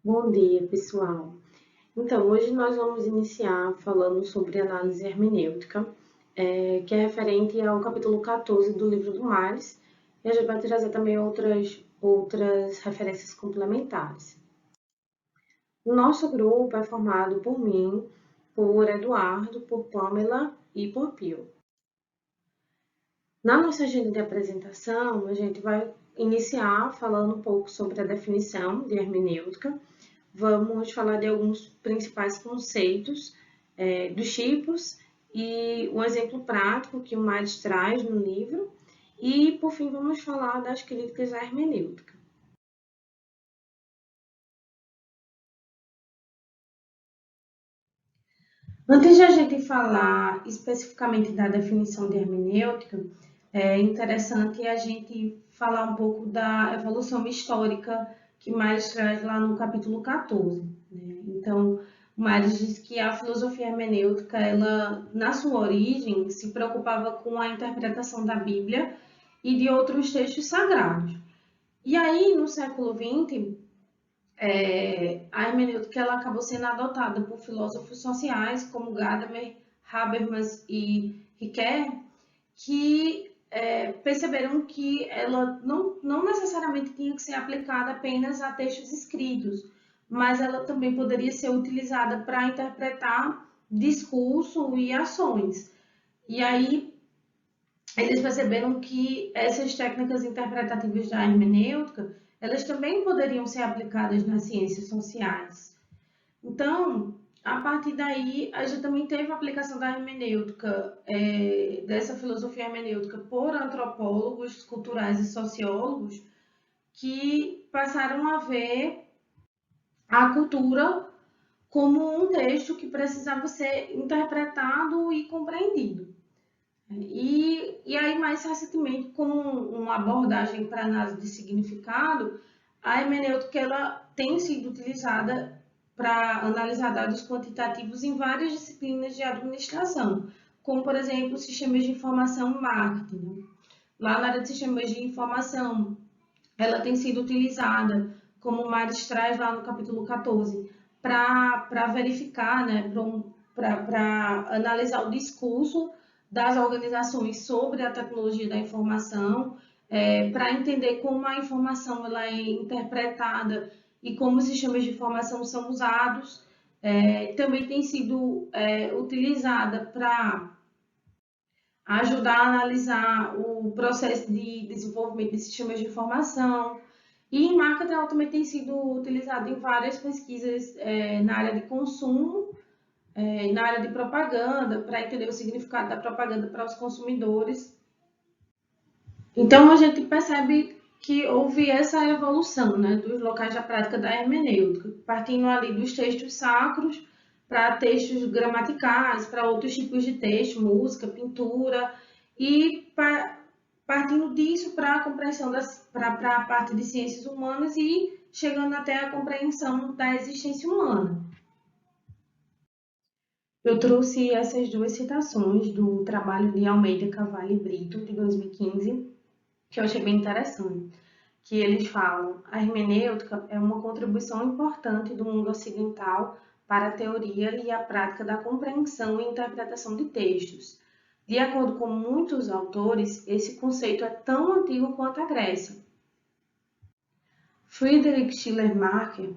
Bom dia, pessoal. Então, hoje nós vamos iniciar falando sobre análise hermenêutica, que é referente ao capítulo 14 do livro do Mares, e a gente vai trazer também outras referências complementares. O nosso grupo é formado por mim, por Eduardo, por Pamela e por Pio. Na nossa agenda de apresentação, a gente vai iniciar falando um pouco sobre a definição de hermenêutica. Vamos falar de alguns principais conceitos dos tipos e um exemplo prático que o Mares traz no livro. E, por fim, vamos falar das críticas à hermenêutica. Antes de a gente falar especificamente da definição de hermenêutica, é interessante a gente falar um pouco da evolução histórica que Mares traz lá no capítulo 14. Né? Então, Mares diz que a filosofia hermenêutica, ela, na sua origem, se preocupava com a interpretação da Bíblia e de outros textos sagrados. E aí, no século XX, a hermenêutica ela acabou sendo adotada por filósofos sociais como Gadamer, Habermas e Ricoeur, que perceberam que ela não necessariamente tinha que ser aplicada apenas a textos escritos, mas ela também poderia ser utilizada para interpretar discurso e ações. E aí eles perceberam que essas técnicas interpretativas da hermenêutica, elas também poderiam ser aplicadas nas ciências sociais. Então, a partir daí, a gente também teve a aplicação da hermenêutica, dessa filosofia hermenêutica por antropólogos culturais e sociólogos que passaram a ver a cultura como um texto que precisava ser interpretado e compreendido. E aí, mais recentemente, com uma abordagem para análise de significado, a hermenêutica ela tem sido utilizada para analisar dados quantitativos em várias disciplinas de administração, como, por exemplo, sistemas de informação e marketing. Lá na área de sistemas de informação, ela tem sido utilizada, como o Mares traz lá no capítulo 14, para verificar, né, para analisar o discurso das organizações sobre a tecnologia da informação, para entender como a informação ela é interpretada e como os sistemas de informação são usados. Também tem sido utilizada para ajudar a analisar o processo de desenvolvimento de sistemas de informação. E em marketing ela também tem sido utilizada em várias pesquisas na área de consumo, na área de propaganda, para entender o significado da propaganda para os consumidores. Então a gente percebe que houve essa evolução, né, dos locais da prática da hermenêutica, partindo ali dos textos sacros para textos gramaticais, para outros tipos de texto, música, pintura, e partindo disso para a compreensão para a parte de ciências humanas e chegando até a compreensão da existência humana. Eu trouxe essas duas citações do trabalho de Almeida Carvalho e Brito, de 2015, que eu achei bem interessante, que eles falam: a hermenêutica é uma contribuição importante do mundo ocidental para a teoria e a prática da compreensão e interpretação de textos. De acordo com muitos autores, esse conceito é tão antigo quanto a Grécia. Friedrich Schleiermacher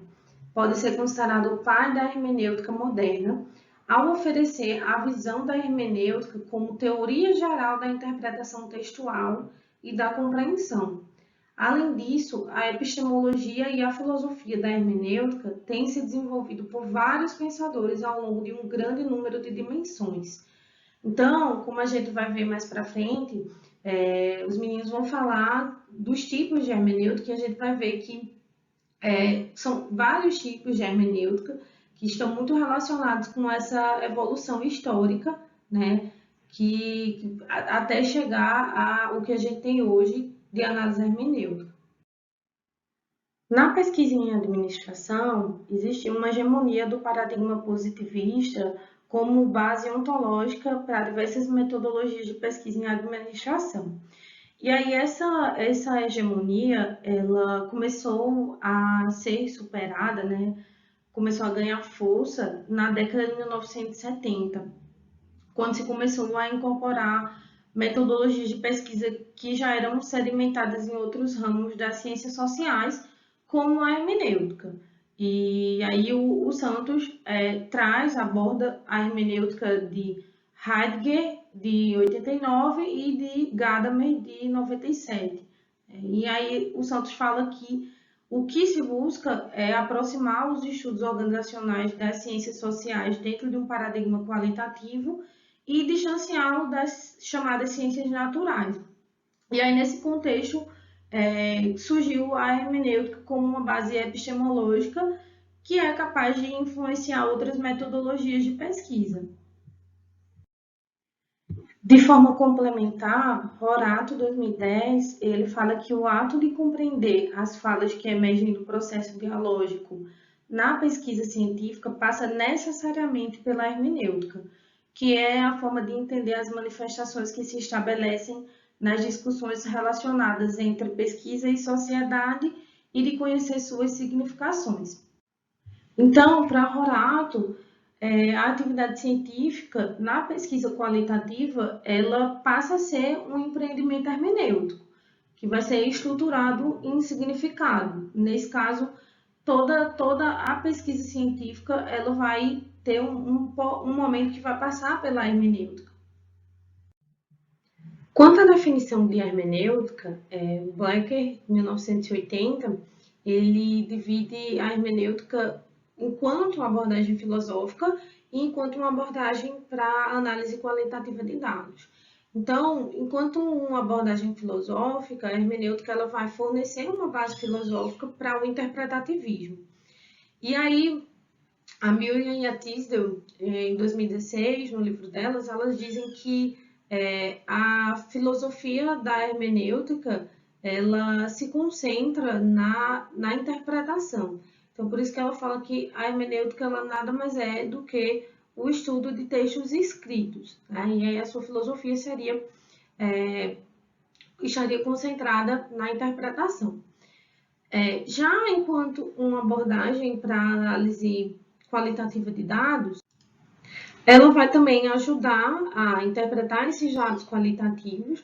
pode ser considerado o pai da hermenêutica moderna, ao oferecer a visão da hermenêutica como teoria geral da interpretação textual e da compreensão. Além disso, a epistemologia e a filosofia da hermenêutica têm se desenvolvido por vários pensadores ao longo de um grande número de dimensões. Então, como a gente vai ver mais para frente, os meninos vão falar dos tipos de hermenêutica e a gente vai ver que são vários tipos de hermenêutica que estão muito relacionados com essa evolução histórica, né, até chegar ao que a gente tem hoje de análise hermenêutica. Na pesquisa em administração, existe uma hegemonia do paradigma positivista como base ontológica para diversas metodologias de pesquisa em administração. E aí essa hegemonia, ela começou a ser superada, né? Começou a ganhar força na década de 1970, quando se começou a incorporar metodologias de pesquisa que já eram sedimentadas em outros ramos das ciências sociais, como a hermenêutica. E aí o Santos aborda a hermenêutica de Heidegger, de 89, e de Gadamer, de 97. E aí o Santos fala que o que se busca é aproximar os estudos organizacionais das ciências sociais dentro de um paradigma qualitativo e distanciá-lo das chamadas ciências naturais. E aí, nesse contexto, surgiu a hermenêutica como uma base epistemológica que é capaz de influenciar outras metodologias de pesquisa. De forma complementar, Horato, 2010, ele fala que o ato de compreender as falas que emergem do processo dialógico na pesquisa científica passa necessariamente pela hermenêutica, que é a forma de entender as manifestações que se estabelecem nas discussões relacionadas entre pesquisa e sociedade e de conhecer suas significações. Então, para Horato, a atividade científica na pesquisa qualitativa, ela passa a ser um empreendimento hermenêutico, que vai ser estruturado em significado. Nesse caso, toda a pesquisa científica, ela vai ter um momento que vai passar pela hermenêutica. Quanto à definição de hermenêutica, o Blecker, 1980, ele divide a hermenêutica enquanto uma abordagem filosófica e enquanto uma abordagem para análise qualitativa de dados. Então, enquanto uma abordagem filosófica, a hermenêutica ela vai fornecer uma base filosófica para o interpretativismo. E aí, a Miriam e a Tisdale, em 2016, no livro delas, elas dizem que a filosofia da hermenêutica ela se concentra na interpretação. Então, por isso que ela fala que a hermenêutica ela nada mais é do que o estudo de textos escritos. Né? E aí a sua filosofia estaria concentrada na interpretação. Já enquanto uma abordagem para análise qualitativa de dados, ela vai também ajudar a interpretar esses dados qualitativos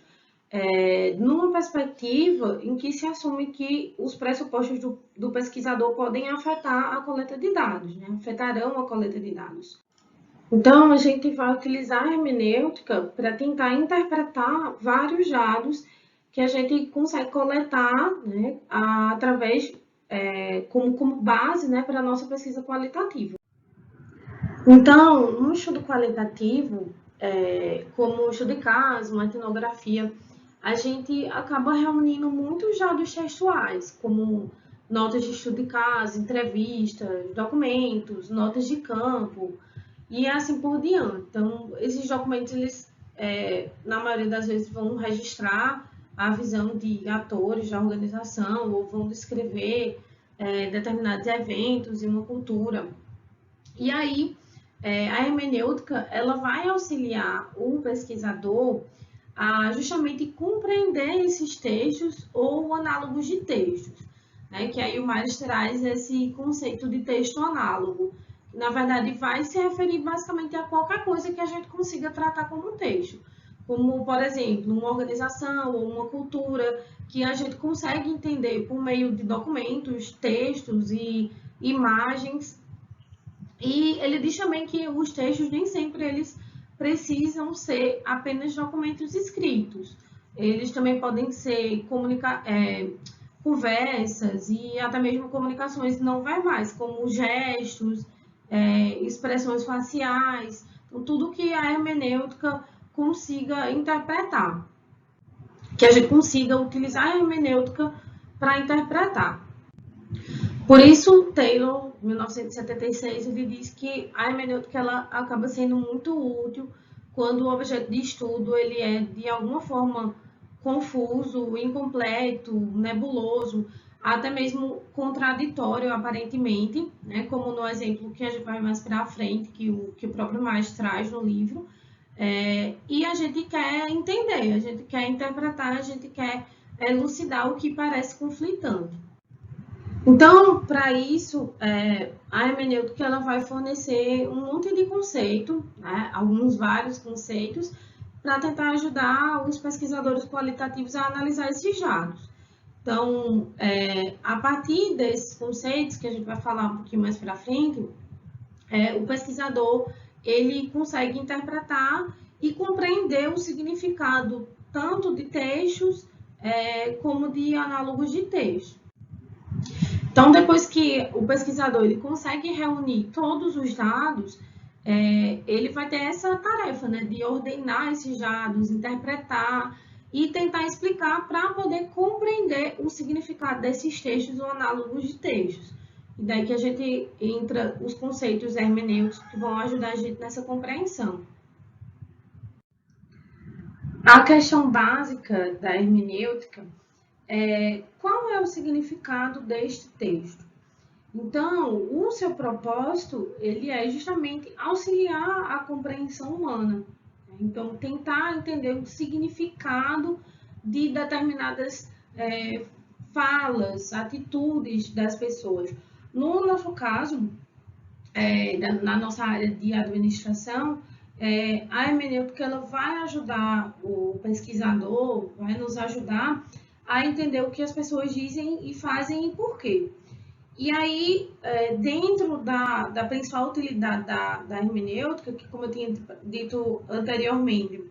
numa perspectiva em que se assume que os pressupostos do pesquisador podem afetar a coleta de dados, né? Afetarão a coleta de dados. Então, a gente vai utilizar a hermenêutica para tentar interpretar vários dados que a gente consegue coletar, né, através, como base, né, para a nossa pesquisa qualitativa. Então, no estudo qualitativo, como estudo de caso, uma etnografia, a gente acaba reunindo muitos dados textuais, como notas de estudo de caso, entrevistas, documentos, notas de campo e assim por diante. Então, esses documentos, eles, na maioria das vezes, vão registrar a visão de atores da organização ou vão descrever determinados eventos e uma cultura. E aí, a hermenêutica ela vai auxiliar o pesquisador a justamente compreender esses textos ou análogos de textos, né? Que aí o Myers traz esse conceito de texto análogo. Na verdade, vai se referir basicamente a qualquer coisa que a gente consiga tratar como texto. Como, por exemplo, uma organização ou uma cultura que a gente consegue entender por meio de documentos, textos e imagens. E ele diz também que os textos nem sempre eles precisam ser apenas documentos escritos. Eles também podem ser conversas e até mesmo comunicações não verbais, como gestos, expressões faciais, então, tudo que a hermenêutica consiga interpretar, que a gente consiga utilizar a hermenêutica para interpretar. Por isso, Taylor, em 1976, ele diz que a hermenêutica ela acaba sendo muito útil quando o objeto de estudo ele é, de alguma forma, confuso, incompleto, nebuloso, até mesmo contraditório, aparentemente, né? Como no exemplo que a gente vai mais para frente, que o próprio Myers traz no livro. E a gente quer entender, a gente quer interpretar, a gente quer elucidar o que parece conflitante. Então, para isso, a hermenêutica ela vai fornecer um monte de conceito, né, vários conceitos, para tentar ajudar os pesquisadores qualitativos a analisar esses dados. Então, a partir desses conceitos, que a gente vai falar um pouquinho mais para frente, o pesquisador ele consegue interpretar e compreender o significado tanto de textos como de análogos de texto. Então, depois que o pesquisador ele consegue reunir todos os dados, ele vai ter essa tarefa, né, de ordenar esses dados, interpretar e tentar explicar para poder compreender o significado desses textos ou análogos de textos. E daí que a gente entra os conceitos hermenêuticos que vão ajudar a gente nessa compreensão. A questão básica da hermenêutica é qual é o significado deste texto. Então, o seu propósito, ele é justamente auxiliar a compreensão humana. Então, tentar entender o significado de determinadas falas, atitudes das pessoas. No nosso caso, na nossa área de administração, a hermenêutica ela vai ajudar o pesquisador, vai nos ajudar a entender o que as pessoas dizem e fazem e por quê. E aí, dentro da principal utilidade da hermenêutica, que como eu tinha dito anteriormente,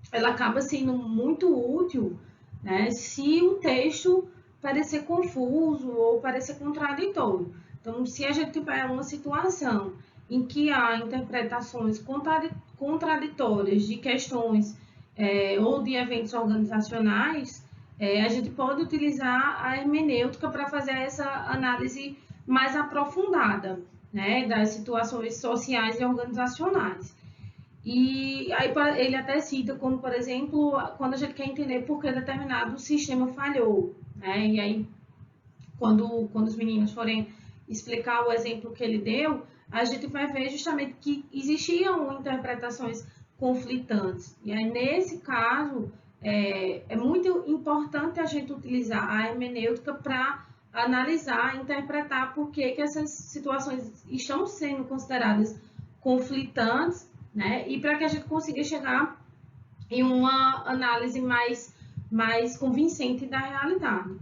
ela acaba sendo muito útil, né, se o texto parecer confuso ou parecer contraditório. Então, se a gente tiver uma situação em que há interpretações contraditórias de questões ou de eventos organizacionais, a gente pode utilizar a hermenêutica para fazer essa análise mais aprofundada, né, das situações sociais e organizacionais. E aí ele até cita como, por exemplo, quando a gente quer entender por que determinado sistema falhou, né? E aí, quando os meninos forem explicar o exemplo que ele deu, a gente vai ver justamente que existiam interpretações conflitantes. E aí, nesse caso, é muito importante a gente utilizar a hermenêutica para analisar, interpretar por que essas situações estão sendo consideradas conflitantes, né? E para que a gente consiga chegar em uma análise mais convincente da realidade.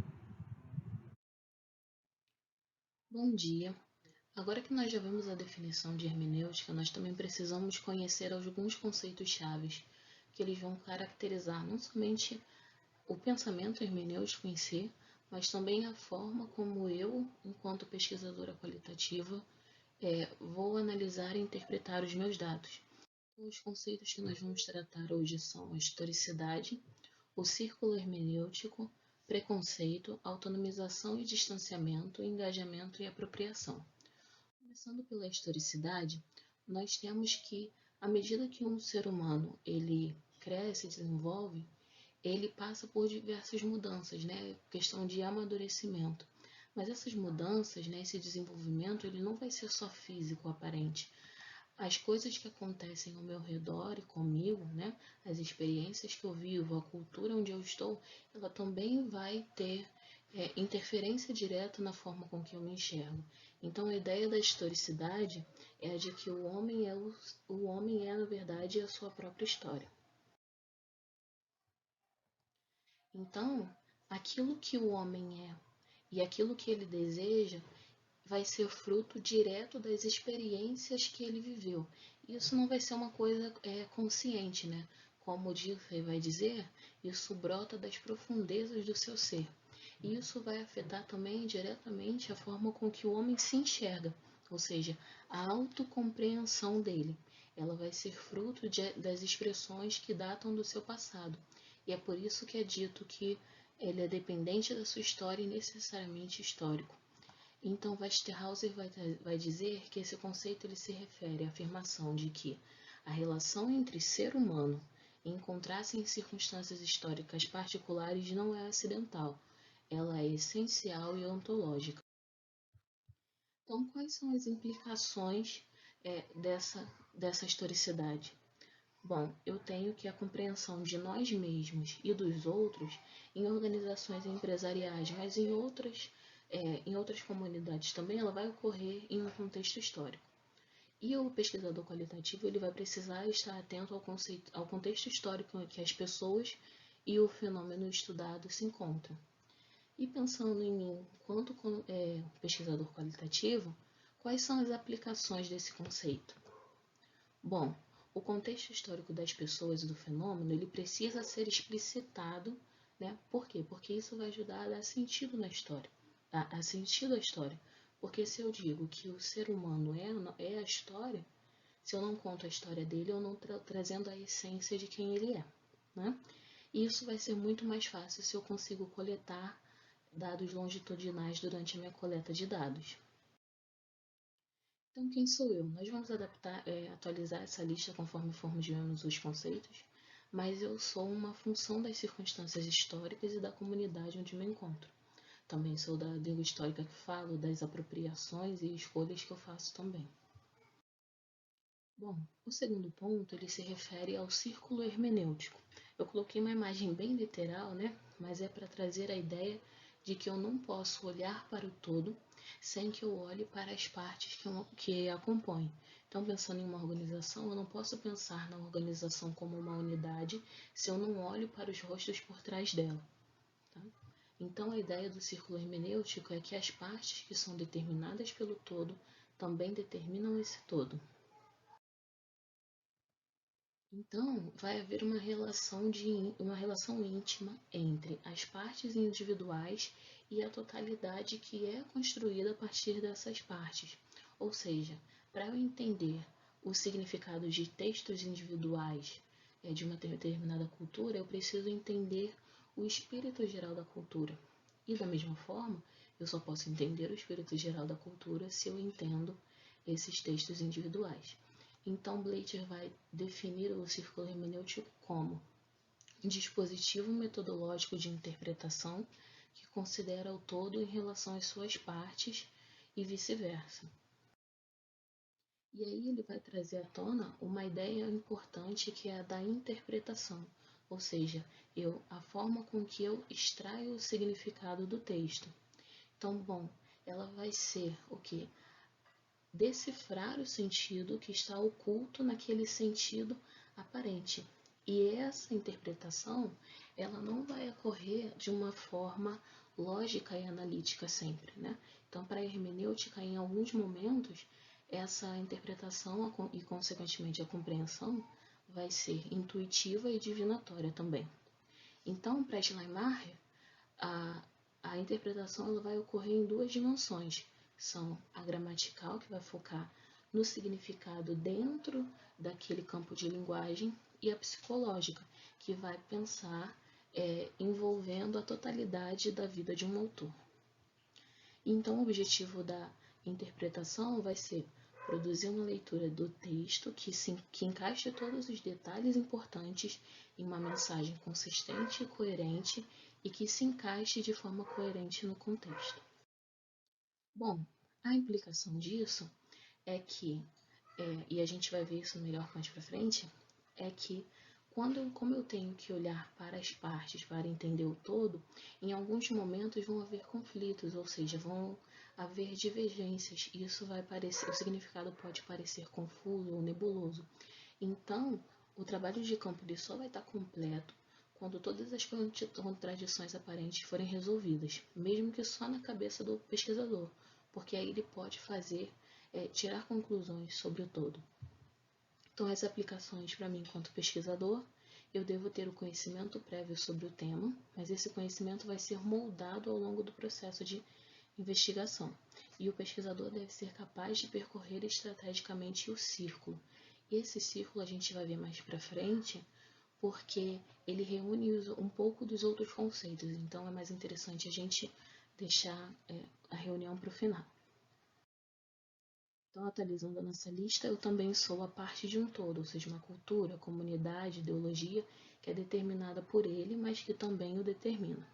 Bom dia. Agora que nós já vimos a definição de hermenêutica, nós também precisamos conhecer alguns conceitos chaves que eles vão caracterizar não somente o pensamento hermenêutico em si, mas também a forma como eu, enquanto pesquisadora qualitativa, vou analisar e interpretar os meus dados. Os conceitos que nós vamos tratar hoje são a historicidade, o círculo hermenêutico, preconceito, autonomização e distanciamento, engajamento e apropriação. Começando pela historicidade, nós temos que, à medida que um ser humano ele cresce e desenvolve, ele passa por diversas mudanças, né? Questão de amadurecimento. Mas essas mudanças, né, esse desenvolvimento, ele não vai ser só físico, aparente. As coisas que acontecem ao meu redor e comigo, né, as experiências que eu vivo, a cultura onde eu estou, ela também vai ter interferência direta na forma com que eu me enxergo. Então, a ideia da historicidade é a de que o homem é na verdade, a sua própria história. Então, aquilo que o homem é e aquilo que ele deseja vai ser fruto direto das experiências que ele viveu. Isso não vai ser uma coisa consciente, né? Como o Diffey vai dizer, isso brota das profundezas do seu ser. E isso vai afetar também diretamente a forma com que o homem se enxerga, ou seja, a autocompreensão dele. Ela vai ser fruto das expressões que datam do seu passado. E é por isso que é dito que ele é dependente da sua história e necessariamente histórico. Então, Westerhauser vai dizer que esse conceito ele se refere à afirmação de que a relação entre ser humano encontrar-se em circunstâncias históricas particulares não é acidental, ela é essencial e ontológica. Então, quais são as implicações dessa historicidade? Bom, eu tenho que a compreensão de nós mesmos e dos outros em organizações empresariais, mas em outras comunidades também, ela vai ocorrer em um contexto histórico. E o pesquisador qualitativo ele vai precisar estar atento ao contexto histórico em que as pessoas e o fenômeno estudado se encontram. E pensando em mim, enquanto pesquisador qualitativo, quais são as aplicações desse conceito? Bom, o contexto histórico das pessoas e do fenômeno ele precisa ser explicitado, né? Por quê? Porque isso vai ajudar a dar sentido na história, a sentido à história. Porque se eu digo que o ser humano é a história, se eu não conto a história dele, eu não trazendo a essência de quem ele é, né? E isso vai ser muito mais fácil se eu consigo coletar dados longitudinais durante a minha coleta de dados. Então, quem sou eu? Nós vamos atualizar essa lista conforme formos vendo os conceitos, mas eu sou uma função das circunstâncias históricas e da comunidade onde me encontro. Também sou da língua histórica que falo, das apropriações e escolhas que eu faço também. Bom, o segundo ponto ele se refere ao círculo hermenêutico. Eu coloquei uma imagem bem literal, né? Mas é para trazer a ideia de que eu não posso olhar para o todo sem que eu olhe para as partes que a compõem. Então, pensando em uma organização, eu não posso pensar na organização como uma unidade se eu não olho para os rostos por trás dela. Tá? Então, a ideia do círculo hermenêutico é que as partes que são determinadas pelo todo também determinam esse todo. Então, vai haver uma relação íntima entre as partes individuais e a totalidade que é construída a partir dessas partes. Ou seja, para eu entender o significado de textos individuais de uma determinada cultura, eu preciso entender o espírito geral da cultura. E da mesma forma, eu só posso entender o espírito geral da cultura se eu entendo esses textos individuais. Então, Blatter vai definir o círculo hermenêutico como um dispositivo metodológico de interpretação que considera o todo em relação às suas partes e vice-versa. E aí ele vai trazer à tona uma ideia importante que é a da interpretação, ou seja, a forma com que eu extraio o significado do texto. Então, bom, ela vai ser o quê? Decifrar o sentido que está oculto naquele sentido aparente. E essa interpretação, ela não vai ocorrer de uma forma lógica e analítica sempre, né? Então, para a hermenêutica, em alguns momentos, essa interpretação e, consequentemente, a compreensão vai ser intuitiva e divinatória também. Então, para Schleiermacher, a interpretação ela vai ocorrer em duas dimensões. São a gramatical, que vai focar no significado dentro daquele campo de linguagem, e a psicológica, que vai pensar envolvendo a totalidade da vida de um autor. Então, o objetivo da interpretação vai ser produzir uma leitura do texto que encaixe todos os detalhes importantes em uma mensagem consistente e coerente e que se encaixe de forma coerente no contexto. Bom, a implicação disso é que, e a gente vai ver isso melhor mais para frente, é que como eu tenho que olhar para as partes para entender o todo, em alguns momentos vão haver conflitos, ou seja, vão haver divergências, e isso vai parecer, o significado pode parecer confuso ou nebuloso. Então, o trabalho de campo ele só vai estar completo quando todas as contradições aparentes forem resolvidas, mesmo que só na cabeça do pesquisador, porque aí ele pode tirar conclusões sobre o todo. Então, as aplicações para mim enquanto pesquisador, eu devo ter o conhecimento prévio sobre o tema, mas esse conhecimento vai ser moldado ao longo do processo de investigação. E o pesquisador deve ser capaz de percorrer estrategicamente o círculo. E esse círculo a gente vai ver mais para frente, porque ele reúne um pouco dos outros conceitos. Então, é mais interessante a gente deixar a reunião para o final. Então, atualizando a nossa lista, eu também sou a parte de um todo, ou seja, uma cultura, comunidade, ideologia, que é determinada por ele, mas que também o determina.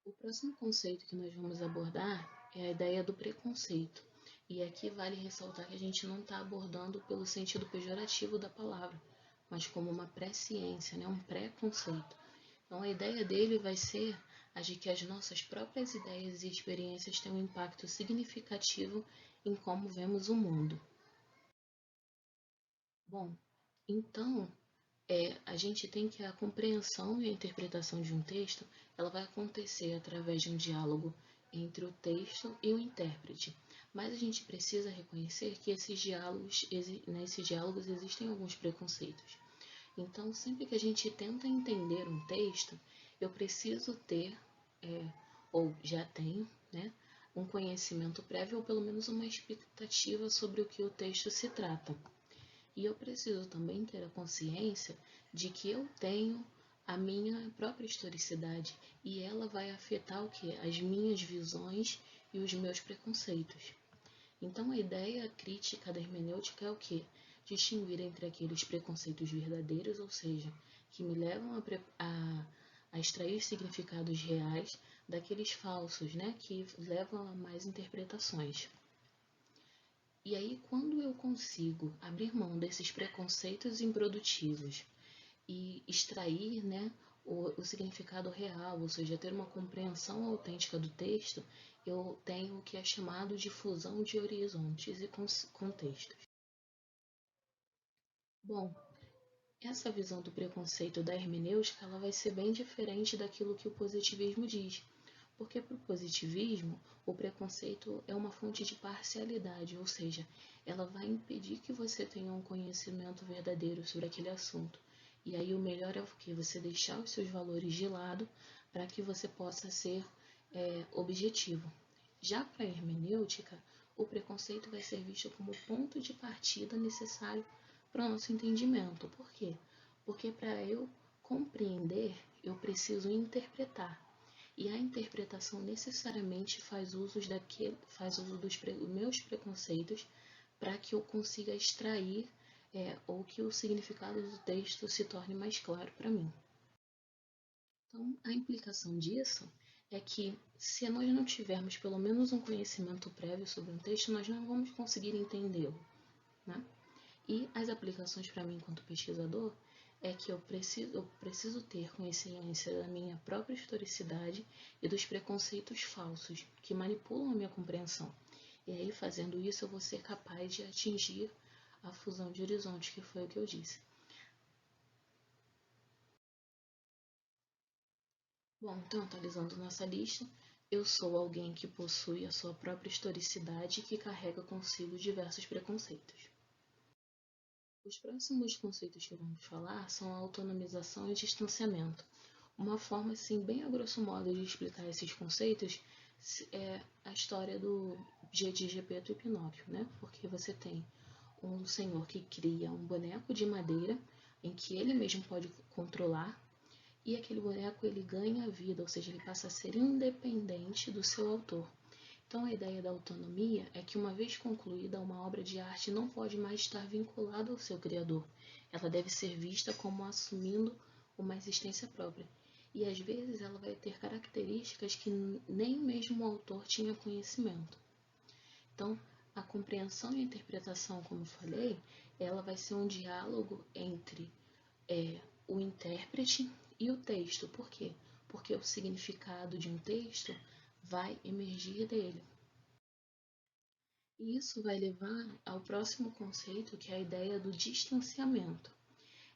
O próximo conceito que nós vamos abordar é a ideia do preconceito. E aqui vale ressaltar que a gente não está abordando pelo sentido pejorativo da palavra, mas como uma pré-ciência, né? Um pré-conceito. Então, a ideia dele vai ser a de que as nossas próprias ideias e experiências têm um impacto significativo em como vemos o mundo. Bom, então, a gente tem que a compreensão e a interpretação de um texto, ela vai acontecer através de um diálogo entre o texto e o intérprete. Mas a gente precisa reconhecer que nesses diálogos existem alguns preconceitos. Então, sempre que a gente tenta entender um texto, eu preciso ter, ou já tenho, né, um conhecimento prévio ou pelo menos uma expectativa sobre o que o texto se trata. E eu preciso também ter a consciência de que eu tenho a minha própria historicidade e ela vai afetar o que? As minhas visões e os meus preconceitos. Então a ideia crítica da hermenêutica é o que? Distinguir entre aqueles preconceitos verdadeiros, ou seja, que me levam a extrair significados reais, daqueles falsos, né, que levam a mais interpretações. E aí, quando eu consigo abrir mão desses preconceitos improdutivos e extrair, né, o significado real, ou seja, ter uma compreensão autêntica do texto, eu tenho o que é chamado de fusão de horizontes e contextos. Bom, essa visão do preconceito da hermenêutica ela vai ser bem diferente daquilo que o positivismo diz. Porque para o positivismo, o preconceito é uma fonte de parcialidade, ou seja, ela vai impedir que você tenha um conhecimento verdadeiro sobre aquele assunto. E aí o melhor é o que? Você deixar os seus valores de lado para que você possa ser objetivo. Já para a hermenêutica, o preconceito vai ser visto como ponto de partida necessário para o nosso entendimento. Por quê? Porque para eu compreender, eu preciso interpretar. E a interpretação necessariamente faz uso dos meus preconceitos para que eu consiga extrair ou que o significado do texto se torne mais claro para mim. Então, a implicação disso é que se nós não tivermos pelo menos um conhecimento prévio sobre um texto, nós não vamos conseguir entendê-lo, né? E as aplicações para mim enquanto pesquisador é que eu preciso ter consciência da minha própria historicidade e dos preconceitos falsos que manipulam a minha compreensão. E aí, fazendo isso, eu vou ser capaz de atingir a fusão de horizontes, que foi o que eu disse. Bom, então, atualizando nossa lista, eu sou alguém que possui a sua própria historicidade e que carrega consigo diversos preconceitos. Os próximos conceitos que vamos falar são a autonomização e distanciamento. Uma forma, assim, bem a grosso modo de explicar esses conceitos é a história de Gepeto e Pinóquio, né? Porque você tem um senhor que cria um boneco de madeira em que ele mesmo pode controlar e aquele boneco ele ganha vida, ou seja, ele passa a ser independente do seu autor. Então, a ideia da autonomia é que, uma vez concluída, uma obra de arte não pode mais estar vinculada ao seu criador. Ela deve ser vista como assumindo uma existência própria. E, às vezes, ela vai ter características que nem mesmo o autor tinha conhecimento. Então, a compreensão e a interpretação, como eu falei, ela vai ser um diálogo entre o intérprete e o texto. Por quê? Porque o significado de um texto vai emergir dele. E isso vai levar ao próximo conceito, que é a ideia do distanciamento.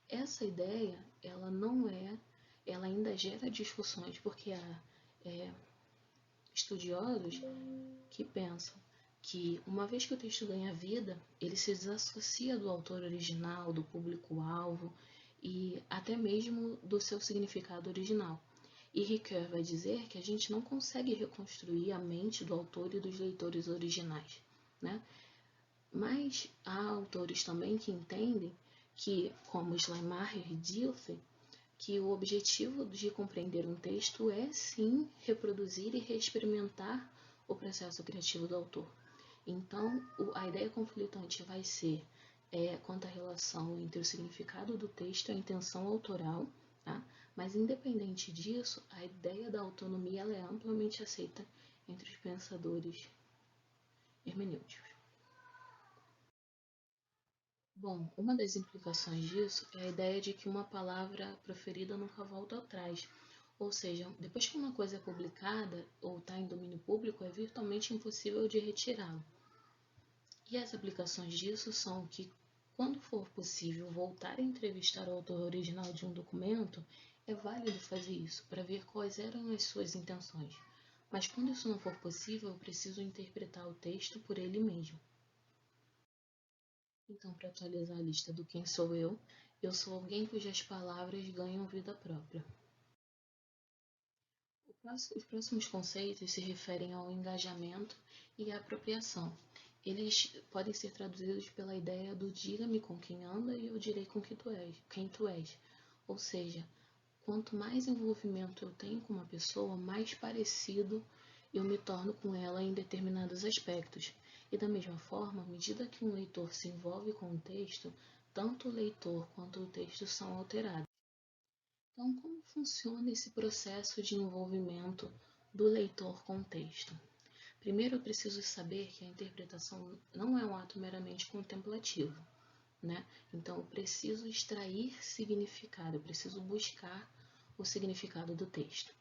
Essa ideia, ela ainda gera discussões, porque há estudiosos que pensam que, uma vez que o texto ganha vida, ele se desassocia do autor original, do público-alvo e até mesmo do seu significado original. E Ricoeur vai dizer que a gente não consegue reconstruir a mente do autor e dos leitores originais, né? Mas há autores também que entendem que, como Schleiermacher e Dilthey, que o objetivo de compreender um texto é sim reproduzir e reexperimentar o processo criativo do autor. Então, a ideia conflitante vai ser quanto à relação entre o significado do texto e a intenção autoral, tá? Mas, independente disso, a ideia da autonomia ela é amplamente aceita entre os pensadores hermenêuticos. Bom, uma das implicações disso é a ideia de que uma palavra proferida nunca volta atrás. Ou seja, depois que uma coisa é publicada ou está em domínio público, é virtualmente impossível de retirá-lo. E as aplicações disso são que, quando for possível voltar a entrevistar o autor original de um documento, é válido fazer isso para ver quais eram as suas intenções. Mas quando isso não for possível, eu preciso interpretar o texto por ele mesmo. Então, para atualizar a lista do quem sou eu sou alguém cujas palavras ganham vida própria. Os próximos conceitos se referem ao engajamento e à apropriação. Eles podem ser traduzidos pela ideia do diga-me com quem anda e eu direi com quem tu és. Ou seja, quanto mais envolvimento eu tenho com uma pessoa, mais parecido eu me torno com ela em determinados aspectos. E da mesma forma, à medida que um leitor se envolve com o texto, tanto o leitor quanto o texto são alterados. Então, como funciona esse processo de envolvimento do leitor com o texto? Primeiro, eu preciso saber que a interpretação não é um ato meramente contemplativo, né? Então, eu preciso extrair significado, eu preciso buscar o significado do texto.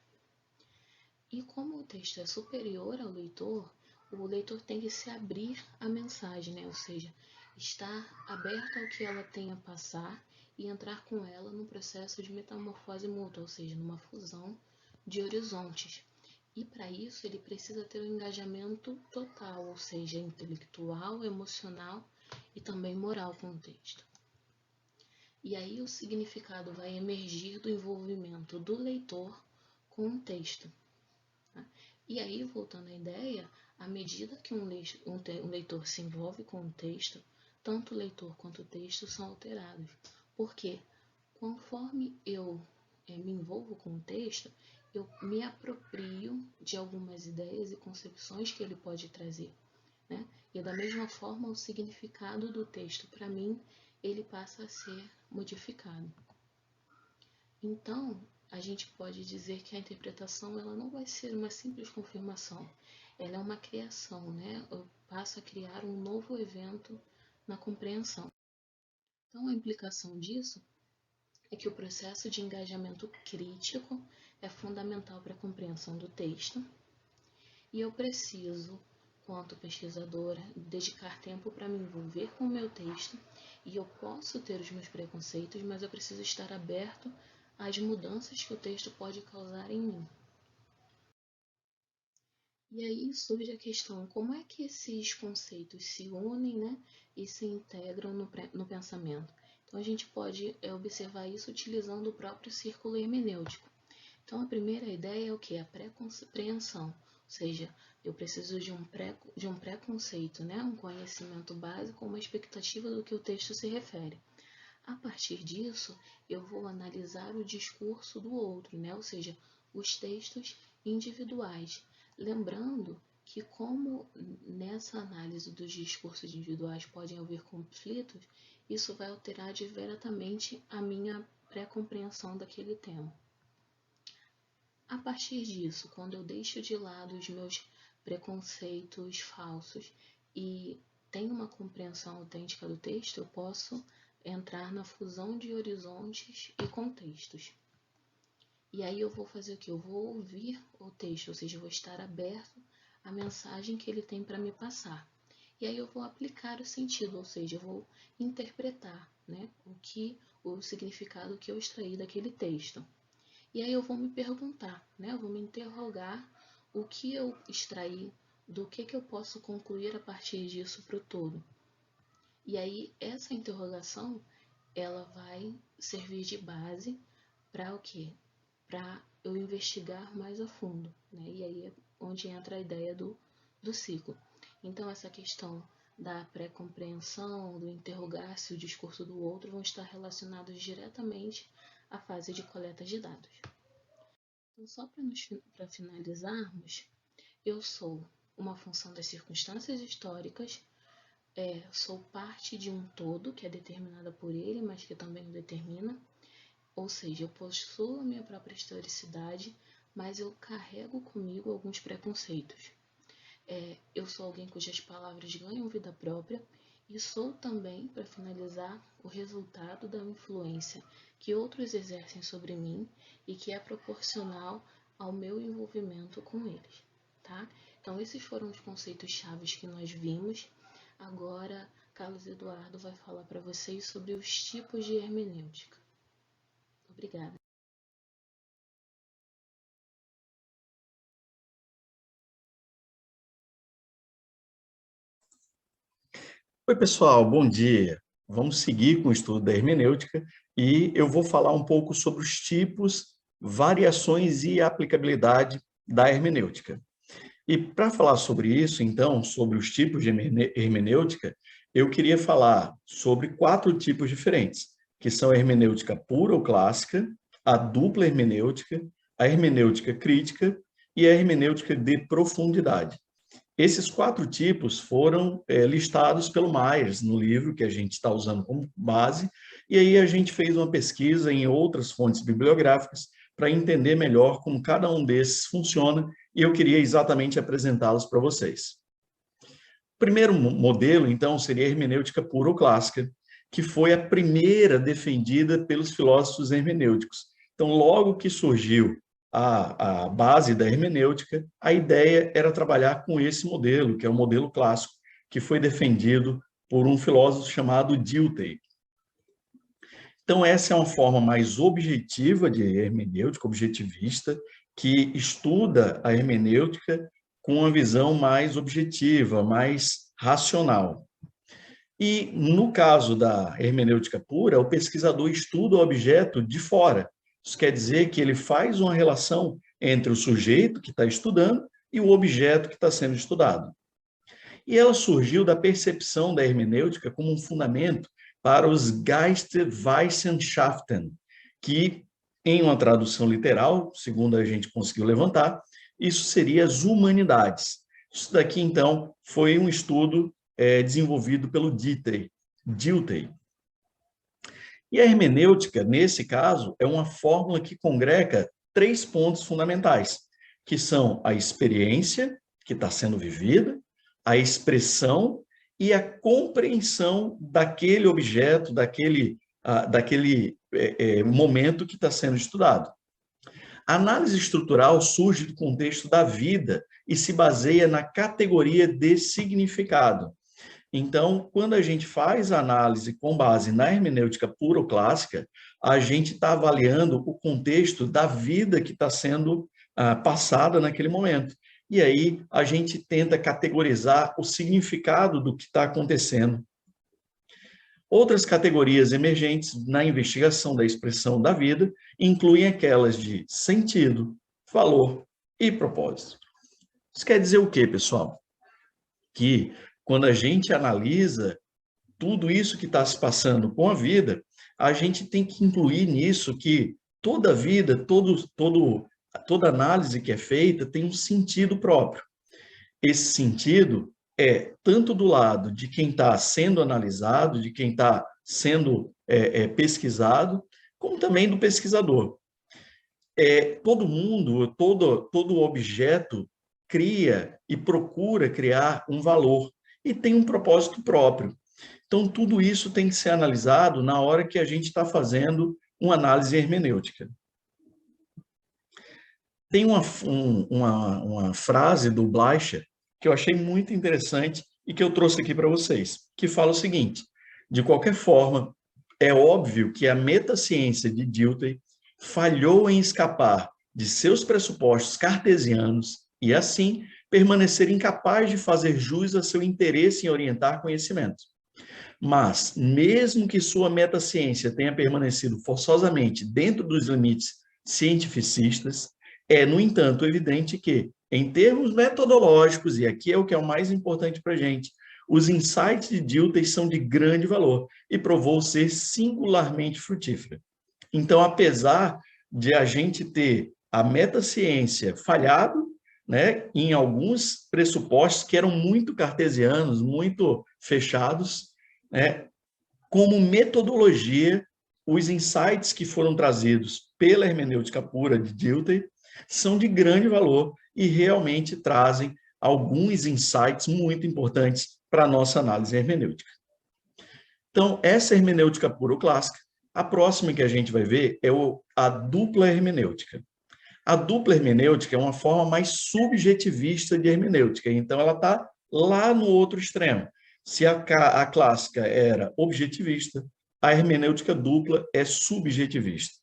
E como o texto é superior ao leitor, o leitor tem que se abrir à mensagem, né? Ou seja, estar aberto ao que ela tem a passar e entrar com ela num processo de metamorfose mútua, ou seja, numa fusão de horizontes. E para isso ele precisa ter um engajamento total, ou seja, intelectual, emocional e também moral com o texto. E aí o significado vai emergir do envolvimento do leitor com o texto. E aí, voltando à ideia, à medida que um leitor se envolve com o texto, tanto o leitor quanto o texto são alterados. Porque conforme eu me envolvo com o texto, eu me aproprio de algumas ideias e concepções que ele pode trazer, né? E da mesma forma, o significado do texto, para mim, ele passa a ser modificado. Então, a gente pode dizer que a interpretação ela não vai ser uma simples confirmação, ela é uma criação, né? Eu passo a criar um novo evento na compreensão. Então, a implicação disso é que o processo de engajamento crítico é fundamental para a compreensão do texto e eu preciso, quanto pesquisadora, dedicar tempo para me envolver com o meu texto e eu posso ter os meus preconceitos, mas eu preciso estar aberto às mudanças que o texto pode causar em mim. E aí surge a questão, como é que esses conceitos se unem, né, e se integram no pensamento? Então a gente pode observar isso utilizando o próprio círculo hermenêutico. Então a primeira ideia é o que? A pré-compreensão, ou seja, eu preciso de um pré-conceito, né, um conhecimento básico, uma expectativa do que o texto se refere. A partir disso, eu vou analisar o discurso do outro, né? Ou seja, os textos individuais. Lembrando que como nessa análise dos discursos individuais podem haver conflitos, isso vai alterar diretamente a minha pré-compreensão daquele tema. A partir disso, quando eu deixo de lado os meus preconceitos falsos e tenho uma compreensão autêntica do texto, eu posso entrar na fusão de horizontes e contextos. E aí eu vou fazer o que? Eu vou ouvir o texto, ou seja, eu vou estar aberto à mensagem que ele tem para me passar. E aí eu vou aplicar o sentido, ou seja, eu vou interpretar, né, o significado que eu extraí daquele texto. E aí eu vou me perguntar, né, eu vou me interrogar o que eu extraí, do que eu posso concluir a partir disso para o todo. E aí essa interrogação, ela vai servir de base para o quê? Para eu investigar mais a fundo, né? E aí é onde entra a ideia do ciclo. Então essa questão da pré-compreensão, do interrogar-se o discurso do outro vão estar relacionados diretamente à fase de coleta de dados. Então, só para finalizarmos, eu sou uma função das circunstâncias históricas, sou parte de um todo que é determinada por ele, mas que também o determina. Ou seja, eu possuo a minha própria historicidade, mas eu carrego comigo alguns preconceitos. Eu sou alguém cujas palavras ganham vida própria e sou também, para finalizar, o resultado da influência que outros exercem sobre mim e que é proporcional ao meu envolvimento com eles, tá? Então, esses foram os conceitos chaves que nós vimos. Agora, Carlos Eduardo vai falar para vocês sobre os tipos de hermenêutica. Obrigada. Oi, pessoal, bom dia. Vamos seguir com o estudo da hermenêutica e eu vou falar um pouco sobre os tipos, variações e aplicabilidade da hermenêutica. E para falar sobre isso, então, sobre os tipos de hermenêutica, eu queria falar sobre 4 tipos diferentes, que são a hermenêutica pura ou clássica, a dupla hermenêutica, a hermenêutica crítica e a hermenêutica de profundidade. Esses 4 tipos foram listados pelo Myers no livro que a gente está usando como base, e aí a gente fez uma pesquisa em outras fontes bibliográficas para entender melhor como cada um desses funciona, e eu queria exatamente apresentá-los para vocês. O primeiro modelo, então, seria a hermenêutica pura ou clássica, que foi a primeira defendida pelos filósofos hermenêuticos. Então, logo que surgiu a base da hermenêutica, a ideia era trabalhar com esse modelo, que é o modelo clássico, que foi defendido por um filósofo chamado Dilthey. Então, essa é uma forma mais objetiva de hermenêutica, objetivista, que estuda a hermenêutica com uma visão mais objetiva, mais racional. E, no caso da hermenêutica pura, o pesquisador estuda o objeto de fora. Isso quer dizer que ele faz uma relação entre o sujeito que está estudando e o objeto que está sendo estudado. E ela surgiu da percepção da hermenêutica como um fundamento para os Geisteswissenschaften, que, em uma tradução literal, segundo a gente conseguiu levantar, isso seria as humanidades. Isso daqui, então, foi um estudo desenvolvido pelo Dilthey. E a hermenêutica, nesse caso, é uma fórmula que congrega 3 pontos fundamentais, que são a experiência que está sendo vivida, a expressão e a compreensão daquele objeto, daquele momento que está sendo estudado. A análise estrutural surge do contexto da vida e se baseia na categoria de significado. Então, quando a gente faz a análise com base na hermenêutica pura ou clássica, a gente está avaliando o contexto da vida que está sendo passada naquele momento. E aí a gente tenta categorizar o significado do que está acontecendo. Outras categorias emergentes na investigação da expressão da vida incluem aquelas de sentido, valor e propósito. Isso quer dizer o quê, pessoal? Que quando a gente analisa tudo isso que está se passando com a vida, a gente tem que incluir nisso que toda vida, toda análise que é feita tem um sentido próprio. Esse sentido é tanto do lado de quem está sendo analisado, de quem está sendo pesquisado, como também do pesquisador. Todo mundo, todo objeto cria e procura criar um valor e tem um propósito próprio. Então, tudo isso tem que ser analisado na hora que a gente está fazendo uma análise hermenêutica. Tem uma frase do Bleicher que eu achei muito interessante e que eu trouxe aqui para vocês, que fala o seguinte: de qualquer forma, é óbvio que a metaciência de Dilthey falhou em escapar de seus pressupostos cartesianos e, assim, permanecer incapaz de fazer jus a seu interesse em orientar conhecimento. Mas, mesmo que sua metaciência tenha permanecido forçosamente dentro dos limites cientificistas, é, no entanto, evidente que, em termos metodológicos, e aqui é o que é o mais importante para a gente, os insights de Dilthey são de grande valor e provou ser singularmente frutífera. Então, apesar de a gente ter a metaciência falhado, né, em alguns pressupostos que eram muito cartesianos, muito fechados, né, como metodologia, os insights que foram trazidos pela hermenêutica pura de Dilthey são de grande valor e realmente trazem alguns insights muito importantes para a nossa análise hermenêutica. Então, essa hermenêutica pura ou clássica. A próxima que a gente vai ver é a dupla hermenêutica. A dupla hermenêutica é uma forma mais subjetivista de hermenêutica, então ela está lá no outro extremo. Se a clássica era objetivista, a hermenêutica dupla é subjetivista.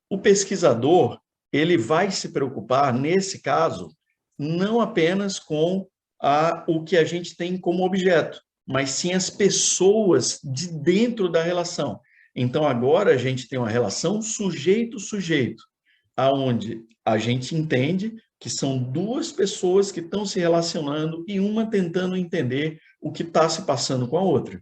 O pesquisador, ele vai se preocupar, nesse caso, não apenas com o que a gente tem como objeto, mas sim as pessoas de dentro da relação. Então, agora a gente tem uma relação sujeito-sujeito, aonde a gente entende que são duas pessoas que estão se relacionando e uma tentando entender o que está se passando com a outra.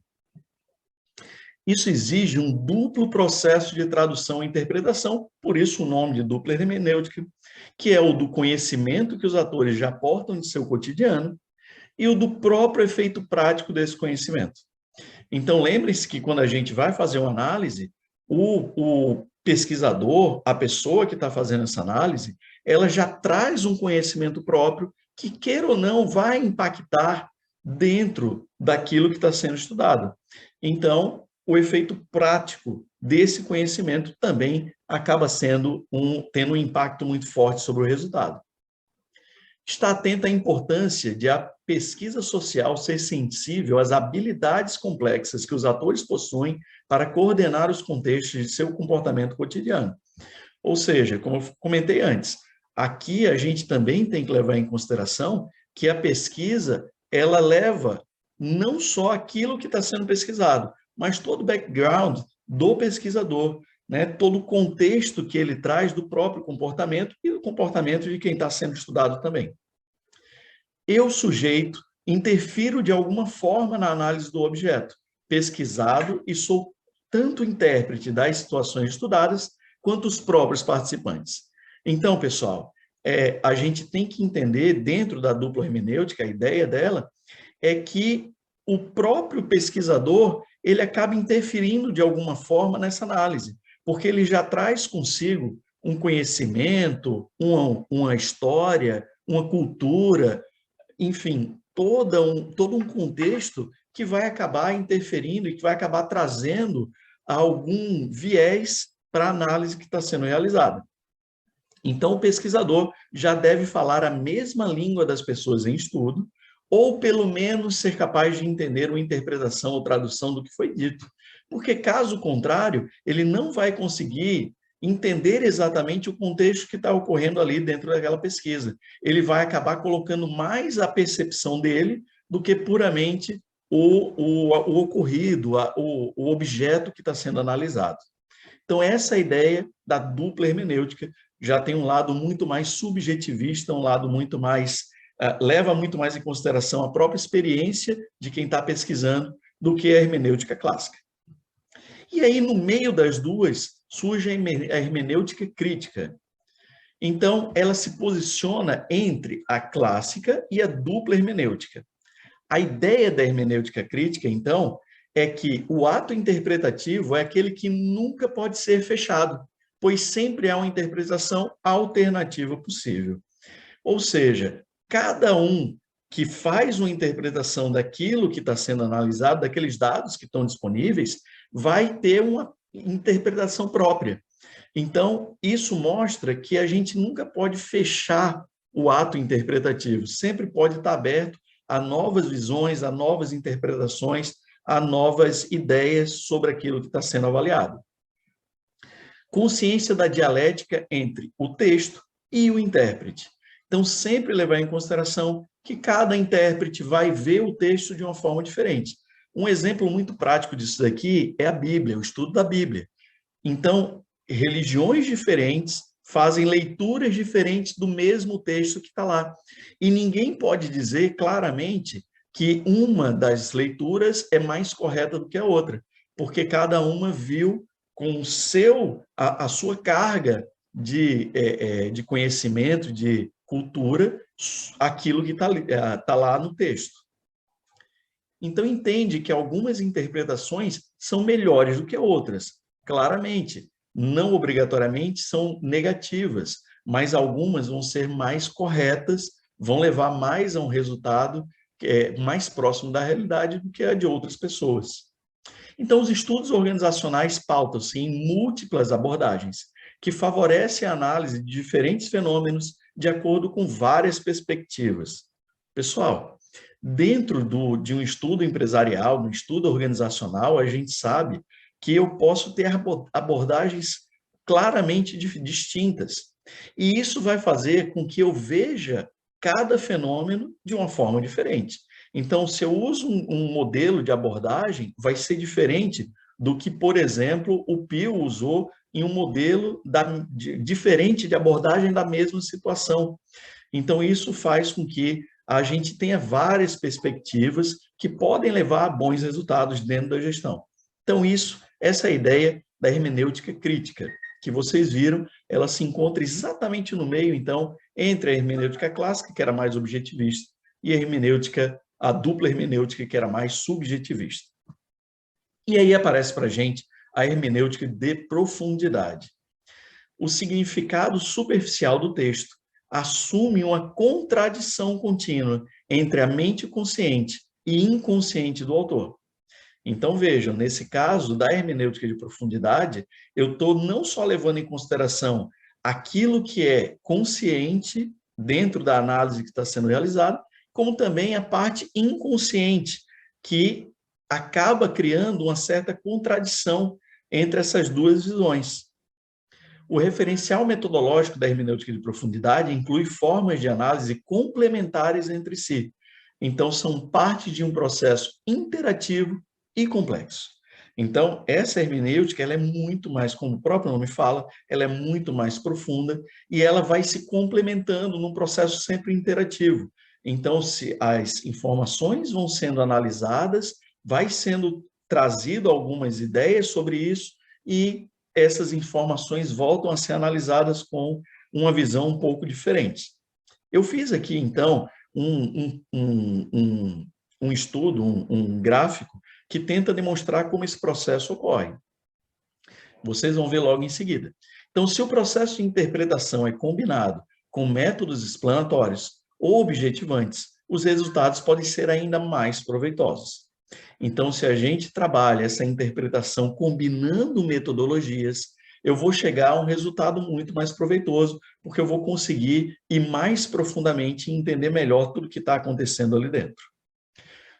Isso exige um duplo processo de tradução e interpretação, por isso o nome de dupla hermenêutica, que é o do conhecimento que os atores já portam de seu cotidiano e o do próprio efeito prático desse conhecimento. Então, lembre-se que quando a gente vai fazer uma análise, o pesquisador, a pessoa que está fazendo essa análise, ela já traz um conhecimento próprio que, queira ou não, vai impactar dentro daquilo que está sendo estudado. Então, o efeito prático desse conhecimento também acaba tendo um impacto muito forte sobre o resultado. Está atento à importância de a pesquisa social ser sensível às habilidades complexas que os atores possuem para coordenar os contextos de seu comportamento cotidiano. Ou seja, como eu comentei antes, aqui a gente também tem que levar em consideração que a pesquisa, ela leva não só aquilo que está sendo pesquisado, mas todo o background do pesquisador, né? Todo o contexto que ele traz do próprio comportamento e do comportamento de quem está sendo estudado também. Eu, sujeito, interfiro de alguma forma na análise do objeto pesquisado e sou tanto intérprete das situações estudadas quanto os próprios participantes. Então, pessoal, a gente tem que entender, dentro da dupla hermenêutica, a ideia dela é que o próprio pesquisador ele acaba interferindo de alguma forma nessa análise, porque ele já traz consigo um conhecimento, uma história, uma cultura, enfim, todo um contexto que vai acabar interferindo e que vai acabar trazendo algum viés para a análise que está sendo realizada. Então, o pesquisador já deve falar a mesma língua das pessoas em estudo, ou pelo menos ser capaz de entender uma interpretação ou tradução do que foi dito. Porque, caso contrário, ele não vai conseguir entender exatamente o contexto que está ocorrendo ali dentro daquela pesquisa. Ele vai acabar colocando mais a percepção dele do que puramente o ocorrido, o objeto que está sendo analisado. Então, essa ideia da dupla hermenêutica já tem um lado muito mais subjetivista, um lado muito mais leva muito mais em consideração a própria experiência de quem está pesquisando do que a hermenêutica clássica. E aí, no meio das duas, surge a hermenêutica crítica. Então, ela se posiciona entre a clássica e a dupla hermenêutica. A ideia da hermenêutica crítica, então, é que o ato interpretativo é aquele que nunca pode ser fechado, pois sempre há uma interpretação alternativa possível. Ou seja, cada um que faz uma interpretação daquilo que está sendo analisado, daqueles dados que estão disponíveis, vai ter uma interpretação própria. Então, isso mostra que a gente nunca pode fechar o ato interpretativo, sempre pode estar aberto a novas visões, a novas interpretações, a novas ideias sobre aquilo que está sendo avaliado. Consciência da dialética entre o texto e o intérprete. Então, sempre levar em consideração que cada intérprete vai ver o texto de uma forma diferente. Um exemplo muito prático disso daqui é a Bíblia, o estudo da Bíblia. Então, religiões diferentes fazem leituras diferentes do mesmo texto que está lá. E ninguém pode dizer claramente que uma das leituras é mais correta do que a outra, porque cada uma viu com a sua carga de conhecimento, de cultura, aquilo que está lá no texto. Então, entende que algumas interpretações são melhores do que outras, claramente. Não obrigatoriamente são negativas, mas algumas vão ser mais corretas vão levar mais a um resultado que é mais próximo da realidade do que a de outras pessoas. Então, os estudos organizacionais pautam-se em múltiplas abordagens, que favorecem a análise de diferentes fenômenos de acordo com várias perspectivas. Pessoal, dentro de um estudo empresarial, um estudo organizacional, a gente sabe que eu posso ter abordagens claramente distintas. E isso vai fazer com que eu veja cada fenômeno de uma forma diferente. Então, se eu uso um modelo de abordagem, vai ser diferente do que, por exemplo, o Pio usou em um modelo diferente de abordagem da mesma situação. Então, isso faz com que a gente tenha várias perspectivas que podem levar a bons resultados dentro da gestão. Então, essa é a ideia da hermenêutica crítica, que vocês viram, ela se encontra exatamente no meio, então, entre a hermenêutica clássica, que era mais objetivista, e a dupla hermenêutica, que era mais subjetivista. E aí aparece para a gente a hermenêutica de profundidade. O significado superficial do texto assume uma contradição contínua entre a mente consciente e inconsciente do autor. Então, vejam, nesse caso da hermenêutica de profundidade, eu estou não só levando em consideração aquilo que é consciente dentro da análise que está sendo realizada, como também a parte inconsciente, que acaba criando uma certa contradição entre essas duas visões. O referencial metodológico da hermenêutica de profundidade inclui formas de análise complementares entre si. Então, são parte de um processo interativo e complexo. Então, essa hermenêutica ela é muito mais, como o próprio nome fala, ela é muito mais profunda e ela vai se complementando num processo sempre interativo. Então, se as informações vão sendo analisadas, vai sendo trazido algumas ideias sobre isso e essas informações voltam a ser analisadas com uma visão um pouco diferente. Eu fiz aqui, então, um estudo, um gráfico, que tenta demonstrar como esse processo ocorre. Vocês vão ver logo em seguida. Então, se o processo de interpretação é combinado com métodos explanatórios ou objetivantes, os resultados podem ser ainda mais proveitosos. Então, se a gente trabalha essa interpretação combinando metodologias, eu vou chegar a um resultado muito mais proveitoso, porque eu vou conseguir ir mais profundamente e entender melhor tudo que está acontecendo ali dentro.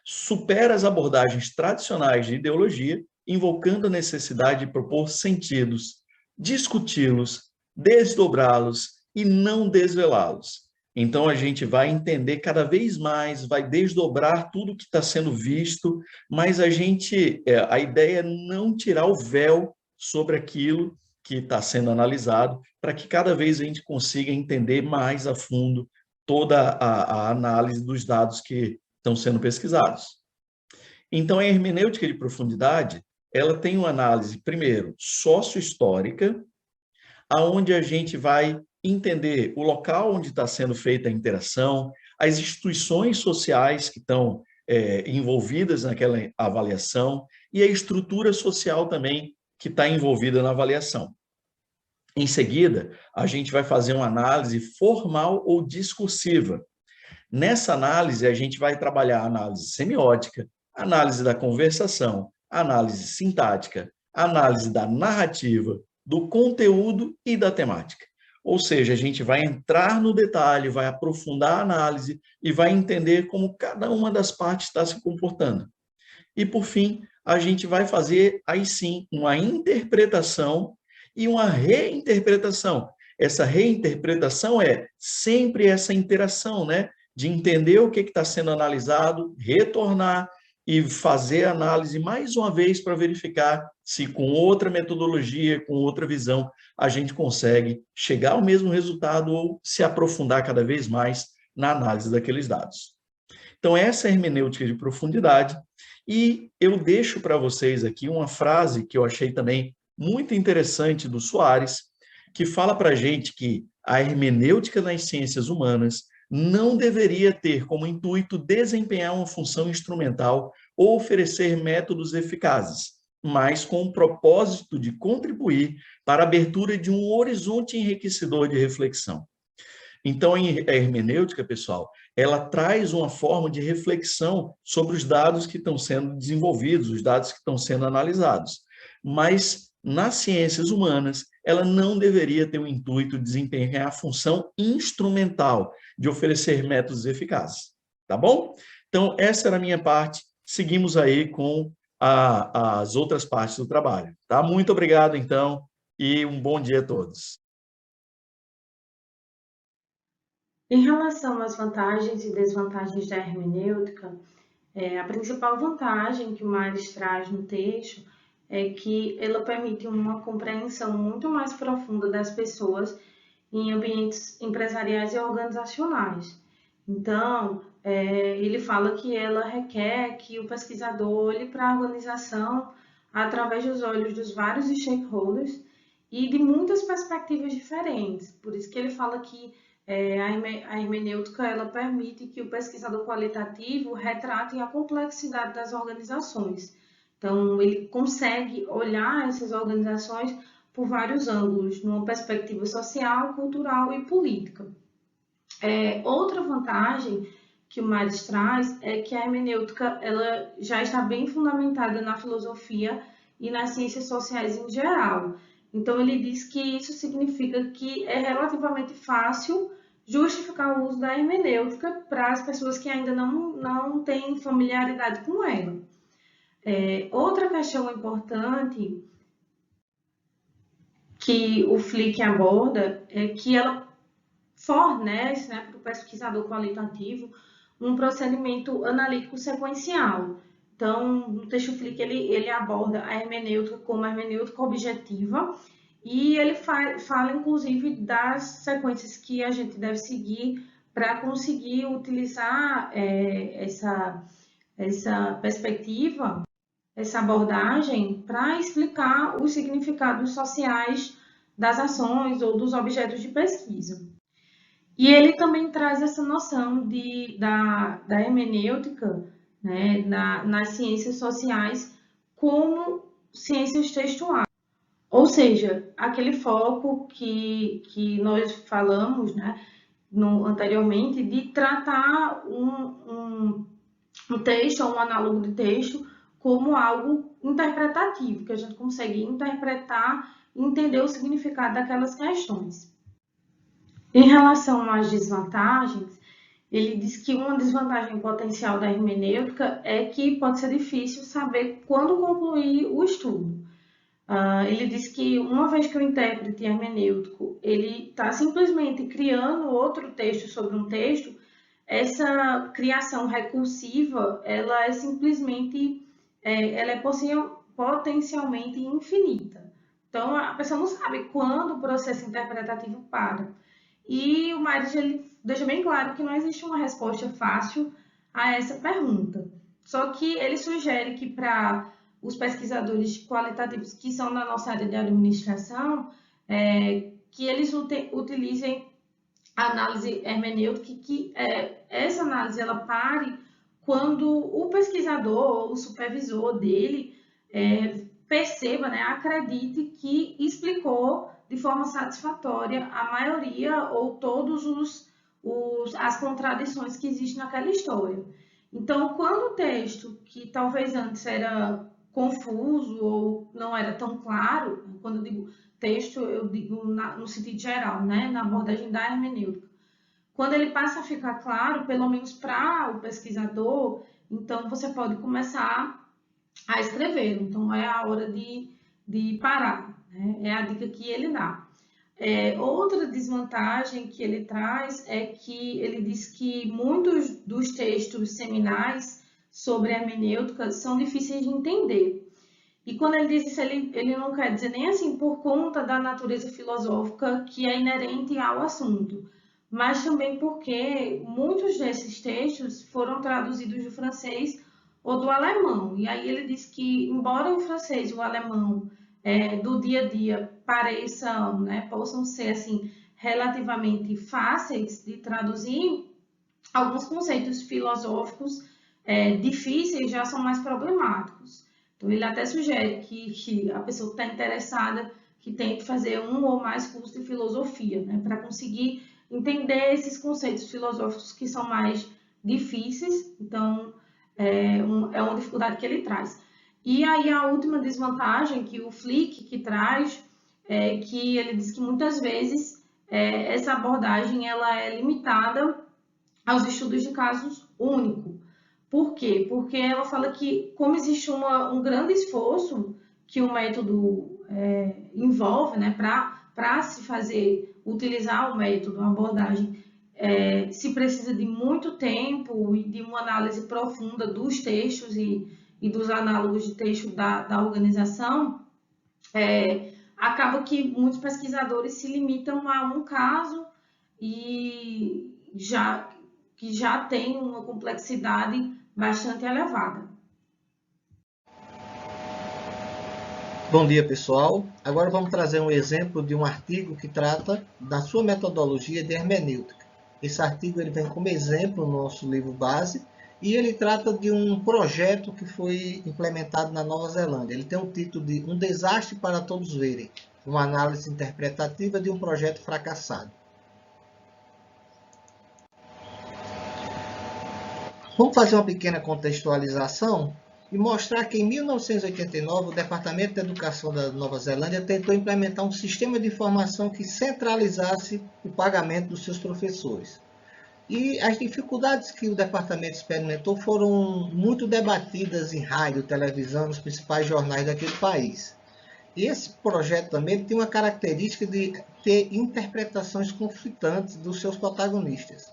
Supera as abordagens tradicionais de ideologia, invocando a necessidade de propor sentidos, discuti-los, desdobrá-los e não desvelá-los. Então, a gente vai entender cada vez mais, vai desdobrar tudo que está sendo visto, mas a ideia é não tirar o véu sobre aquilo que está sendo analisado, para que cada vez a gente consiga entender mais a fundo toda a análise dos dados que estão sendo pesquisados. Então, a hermenêutica de profundidade, ela tem uma análise, primeiro, sócio-histórica, aonde a gente vai entender o local onde está sendo feita a interação, as instituições sociais que estão envolvidas naquela avaliação e a estrutura social também que está envolvida na avaliação. Em seguida, a gente vai fazer uma análise formal ou discursiva. Nessa análise, a gente vai trabalhar a análise semiótica, análise da conversação, análise sintática, análise da narrativa, do conteúdo e da temática. Ou seja, a gente vai entrar no detalhe, vai aprofundar a análise e vai entender como cada uma das partes está se comportando. E, por fim, a gente vai fazer, aí sim, uma interpretação e uma reinterpretação. Essa reinterpretação é sempre essa interação, né? De entender o que está sendo analisado, retornar e fazer a análise mais uma vez para verificar se com outra metodologia, com outra visão, a gente consegue chegar ao mesmo resultado ou se aprofundar cada vez mais na análise daqueles dados. Então, essa é a hermenêutica de profundidade. E eu deixo para vocês aqui uma frase que eu achei também muito interessante do Soares, que fala para a gente que a hermenêutica nas ciências humanas não deveria ter como intuito desempenhar uma função instrumental ou oferecer métodos eficazes, mas com o propósito de contribuir para a abertura de um horizonte enriquecedor de reflexão. Então, a hermenêutica, pessoal, ela traz uma forma de reflexão sobre os dados que estão sendo desenvolvidos, os dados que estão sendo analisados. Mas, nas ciências humanas, ela não deveria ter o intuito de desempenhar a função instrumental de oferecer métodos eficazes. Tá bom? Então, essa era a minha parte. Seguimos aí com as outras partes do trabalho. Tá? Muito obrigado, então, e um bom dia a todos. Em relação às vantagens e desvantagens da hermenêutica, a principal vantagem que o Mares traz no texto é que ela permite uma compreensão muito mais profunda das pessoas em ambientes empresariais e organizacionais. Então, ele fala que ela requer que o pesquisador olhe para a organização através dos olhos dos vários stakeholders e de muitas perspectivas diferentes. Por isso que ele fala que a hermenêutica ela permite que o pesquisador qualitativo retrate a complexidade das organizações. Então, ele consegue olhar essas organizações por vários ângulos, numa perspectiva social, cultural e política. Outra vantagem que o Mares traz é que a hermenêutica ela já está bem fundamentada na filosofia e nas ciências sociais em geral. Então, ele diz que isso significa que é relativamente fácil justificar o uso da hermenêutica para as pessoas que ainda não têm familiaridade com ela. Outra questão importante que o Flick aborda é que ela fornece, né, para o pesquisador qualitativo um procedimento analítico sequencial. Então, no texto Flick, ele aborda a hermenêutica como a hermenêutica objetiva e ele fala, inclusive, das sequências que a gente deve seguir para conseguir utilizar essa perspectiva, essa abordagem, para explicar os significados sociais das ações ou dos objetos de pesquisa. E ele também traz essa noção da hermenêutica, né, nas ciências sociais como ciências textuais. Ou seja, aquele foco que nós falamos, né, anteriormente, de tratar um texto ou um análogo de texto como algo interpretativo, que a gente consegue interpretar e entender o significado daquelas questões. Em relação às desvantagens, ele diz que uma desvantagem potencial da hermenêutica é que pode ser difícil saber quando concluir o estudo. Ele diz que uma vez que o intérprete hermenêutico ele está simplesmente criando outro texto sobre um texto, essa criação recursiva ela é simplesmente ela é potencialmente infinita. Então a pessoa não sabe quando o processo interpretativo para. E o Mares ele deixa bem claro que não existe uma resposta fácil a essa pergunta. Só que ele sugere que para os pesquisadores qualitativos que são da nossa área de administração, que eles utilizem a análise hermenêutica, que essa análise ela pare quando o pesquisador ou o supervisor dele perceba, né, acredite que explicou de forma satisfatória a maioria ou todos as contradições que existem naquela história. Então, quando o texto, que talvez antes era confuso ou não era tão claro, quando eu digo texto, eu digo no sentido geral, né, na abordagem da hermenêutica, quando ele passa a ficar claro, pelo menos para o pesquisador, então você pode começar a escrever. Então, é a hora de parar, né? É a dica que ele dá. Outra desvantagem que ele traz é que ele diz que muitos dos textos seminais sobre hermenêutica são difíceis de entender. E quando ele diz isso, ele não quer dizer nem assim por conta da natureza filosófica que é inerente ao assunto, mas também porque muitos desses textos foram traduzidos do francês ou do alemão. E aí ele diz que, embora o francês e o alemão do dia a dia pareçam, né, possam ser assim, relativamente fáceis de traduzir, alguns conceitos filosóficos difíceis já são mais problemáticos. Então, ele até sugere que a pessoa que está interessada que tente fazer um ou mais cursos de filosofia, né, para conseguir entender esses conceitos filosóficos que são mais difíceis, então é uma dificuldade que ele traz. E aí a última desvantagem que o Flick que traz é que ele diz que muitas vezes essa abordagem ela é limitada aos estudos de casos únicos. Por quê? Porque ela fala que como existe um grande esforço que o método envolve, né, para se fazer, utilizar o método, a abordagem, se precisa de muito tempo e de uma análise profunda dos textos e dos análogos de texto da organização, acaba que muitos pesquisadores se limitam a um caso e que já tem uma complexidade bastante elevada. Bom dia, pessoal. Agora vamos trazer um exemplo de um artigo que trata da sua metodologia de hermenêutica. Esse artigo ele vem como exemplo no nosso livro base e ele trata de um projeto que foi implementado na Nova Zelândia. Ele tem o título de Um Desastre para Todos Verem, uma análise interpretativa de um projeto fracassado. Vamos fazer uma pequena contextualização e mostrar que em 1989 o Departamento de Educação da Nova Zelândia tentou implementar um sistema de informação que centralizasse o pagamento dos seus professores. E as dificuldades que o departamento experimentou foram muito debatidas em rádio, televisão, nos principais jornais daquele país. E esse projeto também tem uma característica de ter interpretações conflitantes dos seus protagonistas.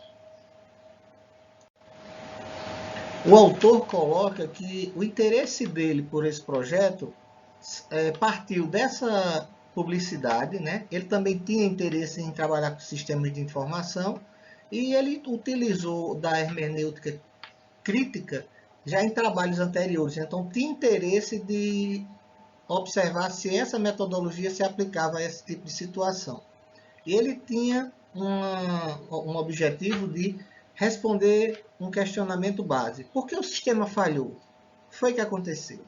O autor coloca que o interesse dele por esse projeto partiu dessa publicidade, né? Ele também tinha interesse em trabalhar com sistemas de informação e ele utilizou da hermenêutica crítica já em trabalhos anteriores. Então, tinha interesse de observar se essa metodologia se aplicava a esse tipo de situação. E ele tinha um objetivo de responder um questionamento básico. Por que o sistema falhou? O que foi que aconteceu?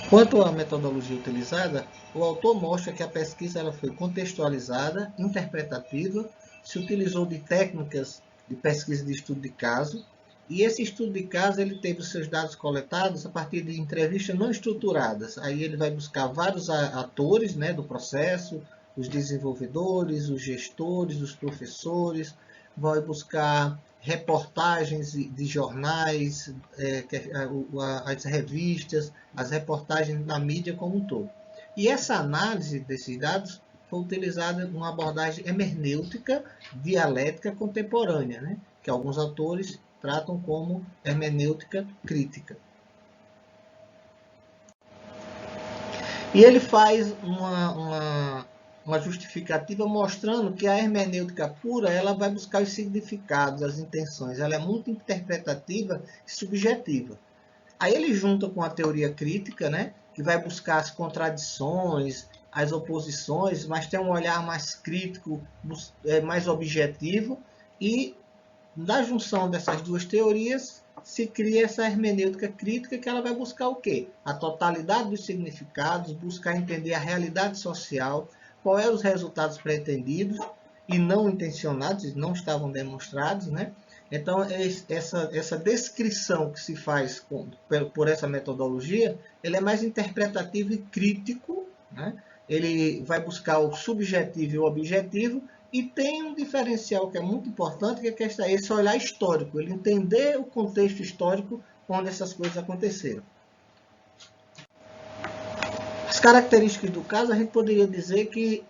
Quanto à metodologia utilizada, o autor mostra que a pesquisa ela foi contextualizada, interpretativa, se utilizou de técnicas de pesquisa de estudo de caso, e esse estudo de caso ele teve os seus dados coletados a partir de entrevistas não estruturadas. Aí ele vai buscar vários atores, né, do processo, os desenvolvedores, os gestores, os professores, vai buscar reportagens de jornais, as revistas, as reportagens da mídia como um todo. E essa análise desses dados foi utilizada numa abordagem hermenêutica dialética contemporânea, né? Que alguns autores tratam como hermenêutica crítica. E ele faz uma justificativa mostrando que a hermenêutica pura ela vai buscar os significados, as intenções. Ela é muito interpretativa e subjetiva. Aí ele junta com a teoria crítica, né, que vai buscar as contradições, as oposições, mas tem um olhar mais crítico, mais objetivo. E na junção dessas duas teorias se cria essa hermenêutica crítica que ela vai buscar o quê? A totalidade dos significados, buscar entender a realidade social, qual eram os resultados pretendidos e não intencionados, não estavam demonstrados, né? Então, essa descrição que se faz por essa metodologia, ele é mais interpretativo e crítico, né? Ele vai buscar o subjetivo e o objetivo, e tem um diferencial que é muito importante, que é esse olhar histórico, ele entender o contexto histórico onde essas coisas aconteceram. As características do caso, a gente poderia dizer que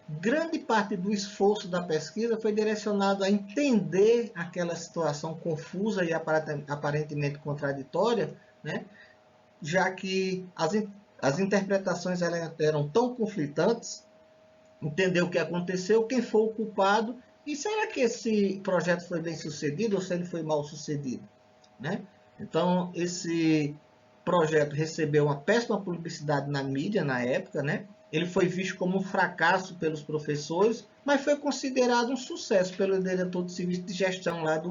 grande parte do esforço da pesquisa foi direcionado a entender aquela situação confusa e aparentemente contraditória, né? Já que as interpretações eram tão conflitantes, entender o que aconteceu, quem foi o culpado, e será que esse projeto foi bem sucedido ou se ele foi mal sucedido, né? Então, esse projeto recebeu uma péssima publicidade na mídia na época, né? Ele foi visto como um fracasso pelos professores, mas foi considerado um sucesso pelo diretor de serviço de gestão lá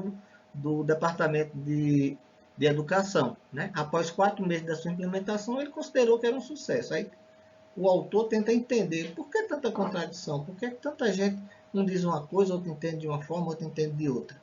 do Departamento de Educação, né? Após 4 meses da sua implementação, ele considerou que era um sucesso. Aí, o autor tenta entender por que tanta contradição, por que tanta gente um diz uma coisa, outro entende de uma forma, outro entende de outra.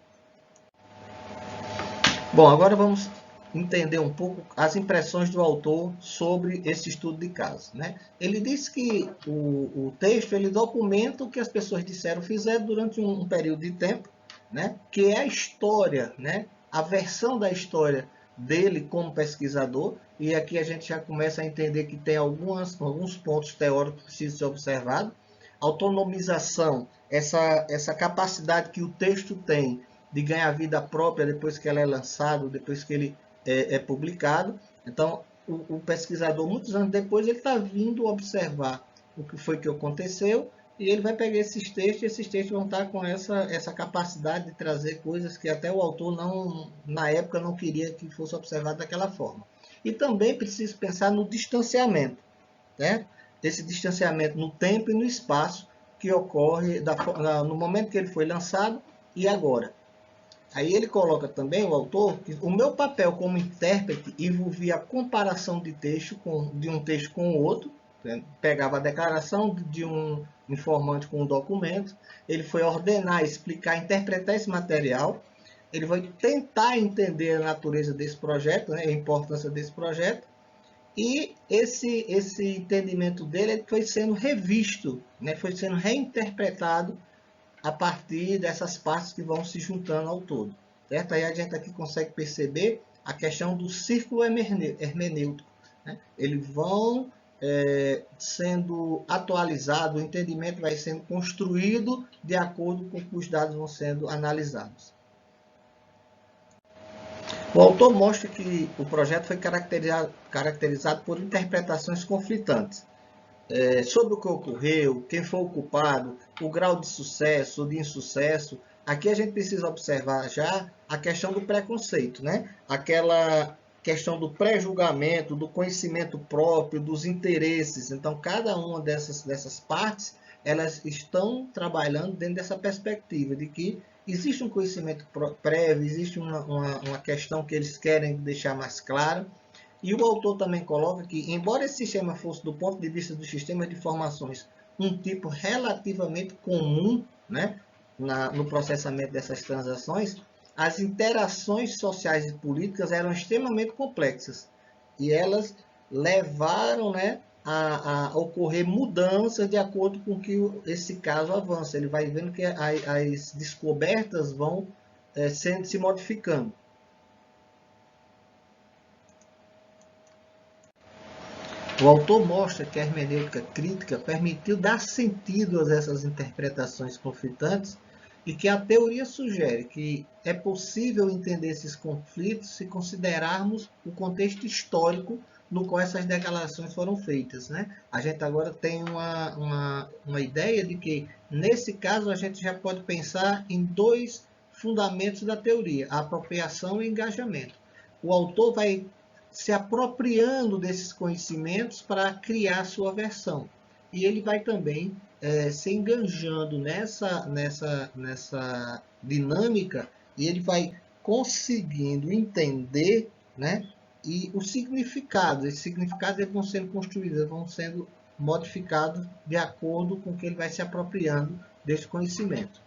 Bom, agora vamos entender um pouco as impressões do autor sobre esse estudo de caso, né? Ele diz que o texto ele documenta o que as pessoas disseram fizeram durante um período de tempo, né? Que é a história, né? A versão da história dele como pesquisador, e aqui a gente já começa a entender que tem alguns pontos teóricos que precisam ser observados. Autonomização, essa capacidade que o texto tem de ganhar vida própria depois que ela é lançado, depois que ele é publicado. Então, o pesquisador, muitos anos depois, ele está vindo observar o que foi que aconteceu e ele vai pegar esses textos e esses textos vão estar com essa capacidade de trazer coisas que até o autor, na época, não queria que fosse observado daquela forma. E também preciso pensar no distanciamento, né? Esse distanciamento no tempo e no espaço que ocorre no momento que ele foi lançado e agora. Aí ele coloca também, o autor, que o meu papel como intérprete envolvia a comparação de um texto com o outro, né? Pegava a declaração de um informante com um documento, ele foi ordenar, explicar, interpretar esse material, ele vai tentar entender a natureza desse projeto, né? A importância desse projeto, e esse entendimento dele ele foi sendo revisto, né? Foi sendo reinterpretado a partir dessas partes que vão se juntando ao todo. Certo? Aí a gente aqui consegue perceber a questão do círculo hermenêutico, né? Eles vão sendo atualizados, o entendimento vai sendo construído de acordo com que os dados vão sendo analisados. O autor mostra que o projeto foi caracterizado por interpretações conflitantes sobre o que ocorreu, quem foi o culpado, o grau de sucesso ou de insucesso. Aqui a gente precisa observar já a questão do preconceito, né? Aquela questão do pré-julgamento, do conhecimento próprio, dos interesses. Então, cada uma dessas partes, elas estão trabalhando dentro dessa perspectiva de que existe um conhecimento prévio, existe uma questão que eles querem deixar mais clara. E o autor também coloca que, embora esse sistema fosse, do ponto de vista dos sistemas de informações, um tipo relativamente comum, né, no processamento dessas transações, as interações sociais e políticas eram extremamente complexas. E elas levaram, né, a ocorrer mudanças de acordo com que esse caso avança. Ele vai vendo que as descobertas vão se modificando. O autor mostra que a hermenêutica crítica permitiu dar sentido a essas interpretações conflitantes e que a teoria sugere que é possível entender esses conflitos se considerarmos o contexto histórico no qual essas declarações foram feitas, né? A gente agora tem uma ideia de que, nesse caso, a gente já pode pensar em dois fundamentos da teoria, a apropriação e engajamento. O autor vai se apropriando desses conhecimentos para criar sua versão. E ele vai também se enganjando nessa dinâmica e ele vai conseguindo entender, né, e os significados. Esses significados eles vão sendo construídos, vão sendo modificados de acordo com que ele vai se apropriando desse conhecimento.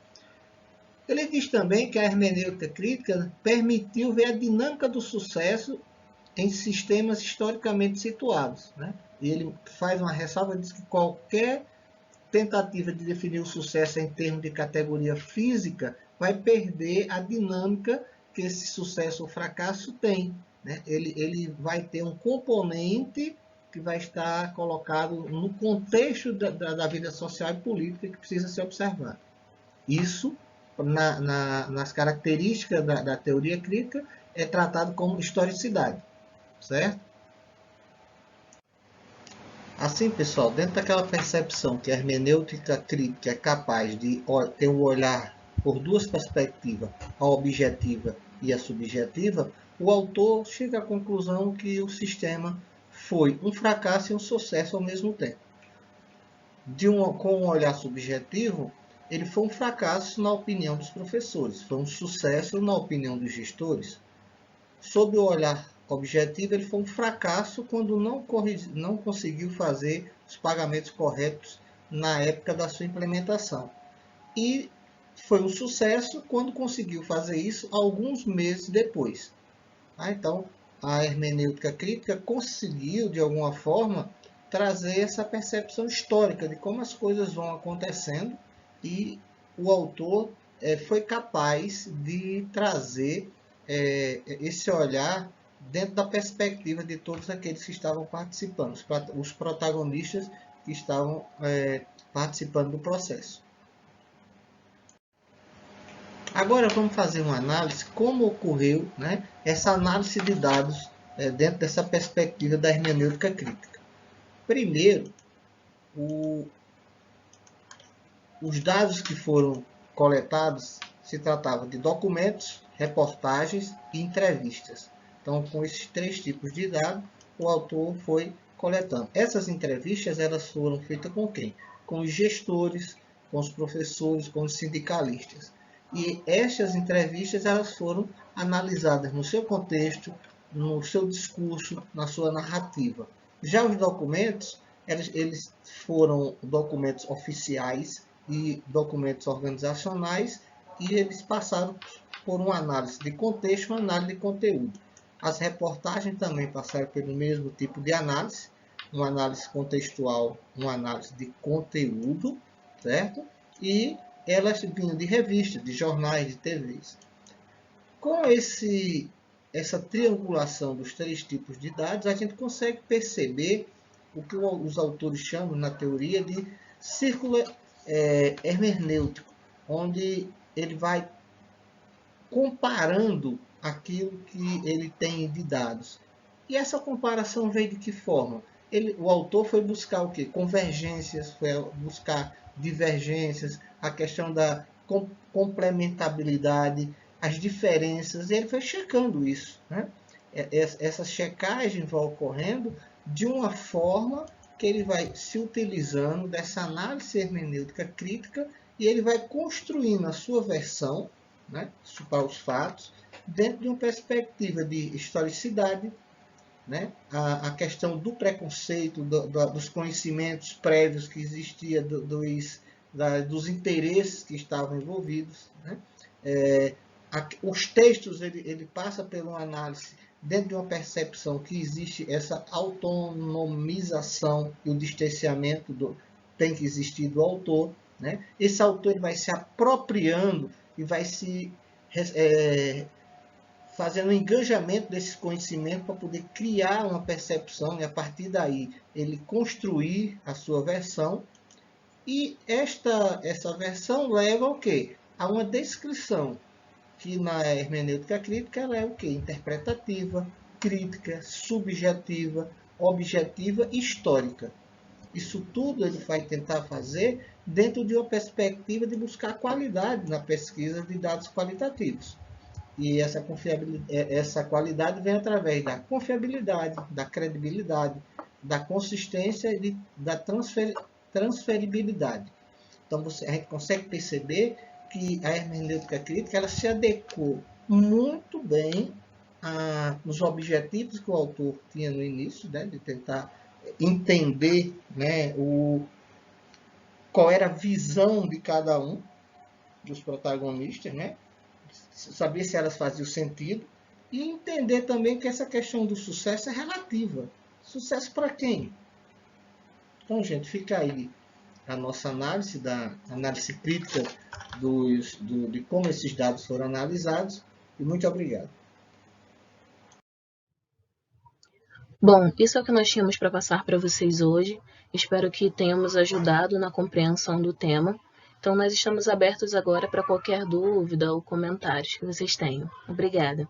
Ele diz também que a hermenêutica crítica permitiu ver a dinâmica do sucesso em sistemas historicamente situados, né? E ele faz uma ressalva, diz que qualquer tentativa de definir o sucesso em termos de categoria física vai perder a dinâmica que esse sucesso ou fracasso tem, né? Ele vai ter um componente que vai estar colocado no contexto da vida social e política que precisa ser observado. Isso, nas características da teoria crítica, é tratado como historicidade. Certo? Assim, pessoal, dentro daquela percepção que a hermenêutica crítica é capaz de ter um olhar por duas perspectivas, a objetiva e a subjetiva, o autor chega à conclusão que o sistema foi um fracasso e um sucesso ao mesmo tempo. Com um olhar subjetivo, ele foi um fracasso na opinião dos professores, foi um sucesso na opinião dos gestores. Sob o olhar objetivo, ele foi um fracasso quando não conseguiu fazer os pagamentos corretos na época da sua implementação. E foi um sucesso quando conseguiu fazer isso alguns meses depois. Então, a hermenêutica crítica conseguiu, de alguma forma, trazer essa percepção histórica de como as coisas vão acontecendo, e o autor foi capaz de trazer esse olhar dentro da perspectiva de todos aqueles que estavam participando, os protagonistas que estavam participando do processo. Agora vamos fazer uma análise como ocorreu, né, essa análise de dados dentro dessa perspectiva da hermenêutica crítica. Primeiro, os dados que foram coletados se tratavam de documentos, reportagens e entrevistas. Então, com esses 3 tipos de dados, o autor foi coletando. Essas entrevistas elas foram feitas com quem? Com os gestores, com os professores, com os sindicalistas. E estas entrevistas elas foram analisadas no seu contexto, no seu discurso, na sua narrativa. Já os documentos, eles foram documentos oficiais e documentos organizacionais, e eles passaram por uma análise de contexto, uma análise de conteúdo. As reportagens também passaram pelo mesmo tipo de análise, uma análise contextual, uma análise de conteúdo, certo? E elas vinham de revistas, de jornais, de TVs. Com essa triangulação dos 3 tipos de dados, a gente consegue perceber o que os autores chamam na teoria de círculo hermenêutico, onde ele vai comparando aquilo que ele tem de dados. E essa comparação veio de que forma? O autor foi buscar o quê? Convergências, foi buscar divergências, a questão da complementabilidade, as diferenças, e ele foi checando isso, né? Essa checagem vai ocorrendo de uma forma que ele vai se utilizando dessa análise hermenêutica crítica, e ele vai construindo a sua versão, né, para os fatos, dentro de uma perspectiva de historicidade, né, a questão do preconceito, dos conhecimentos prévios que existia, dos interesses que estavam envolvidos, né? Os textos, ele passa por uma análise dentro de uma percepção que existe essa autonomização e o distanciamento tem que existir do autor, né? Esse autor ele vai se apropriando e vai se fazendo um engajamento desses conhecimentos para poder criar uma percepção, e a partir daí ele construir a sua versão. E essa versão leva ao quê? A uma descrição, que na hermenêutica crítica ela é o quê? Interpretativa, crítica, subjetiva, objetiva e histórica. Isso tudo ele vai tentar fazer dentro de uma perspectiva de buscar qualidade na pesquisa de dados qualitativos. E essa qualidade vem através da confiabilidade, da credibilidade, da consistência e da transferibilidade. Então, a gente consegue perceber que a hermenêutica crítica ela se adequou muito bem nos objetivos que o autor tinha no início, né, de tentar entender, né, qual era a visão de cada um dos protagonistas, né, saber se elas faziam sentido, e entender também que essa questão do sucesso é relativa. Sucesso para quem? Então, gente, fica aí a nossa análise, da análise crítica de como esses dados foram analisados, e muito obrigado. Bom, isso é o que nós tínhamos para passar para vocês hoje. Espero que tenhamos ajudado na compreensão do tema. Então, nós estamos abertos agora para qualquer dúvida ou comentários que vocês tenham. Obrigada.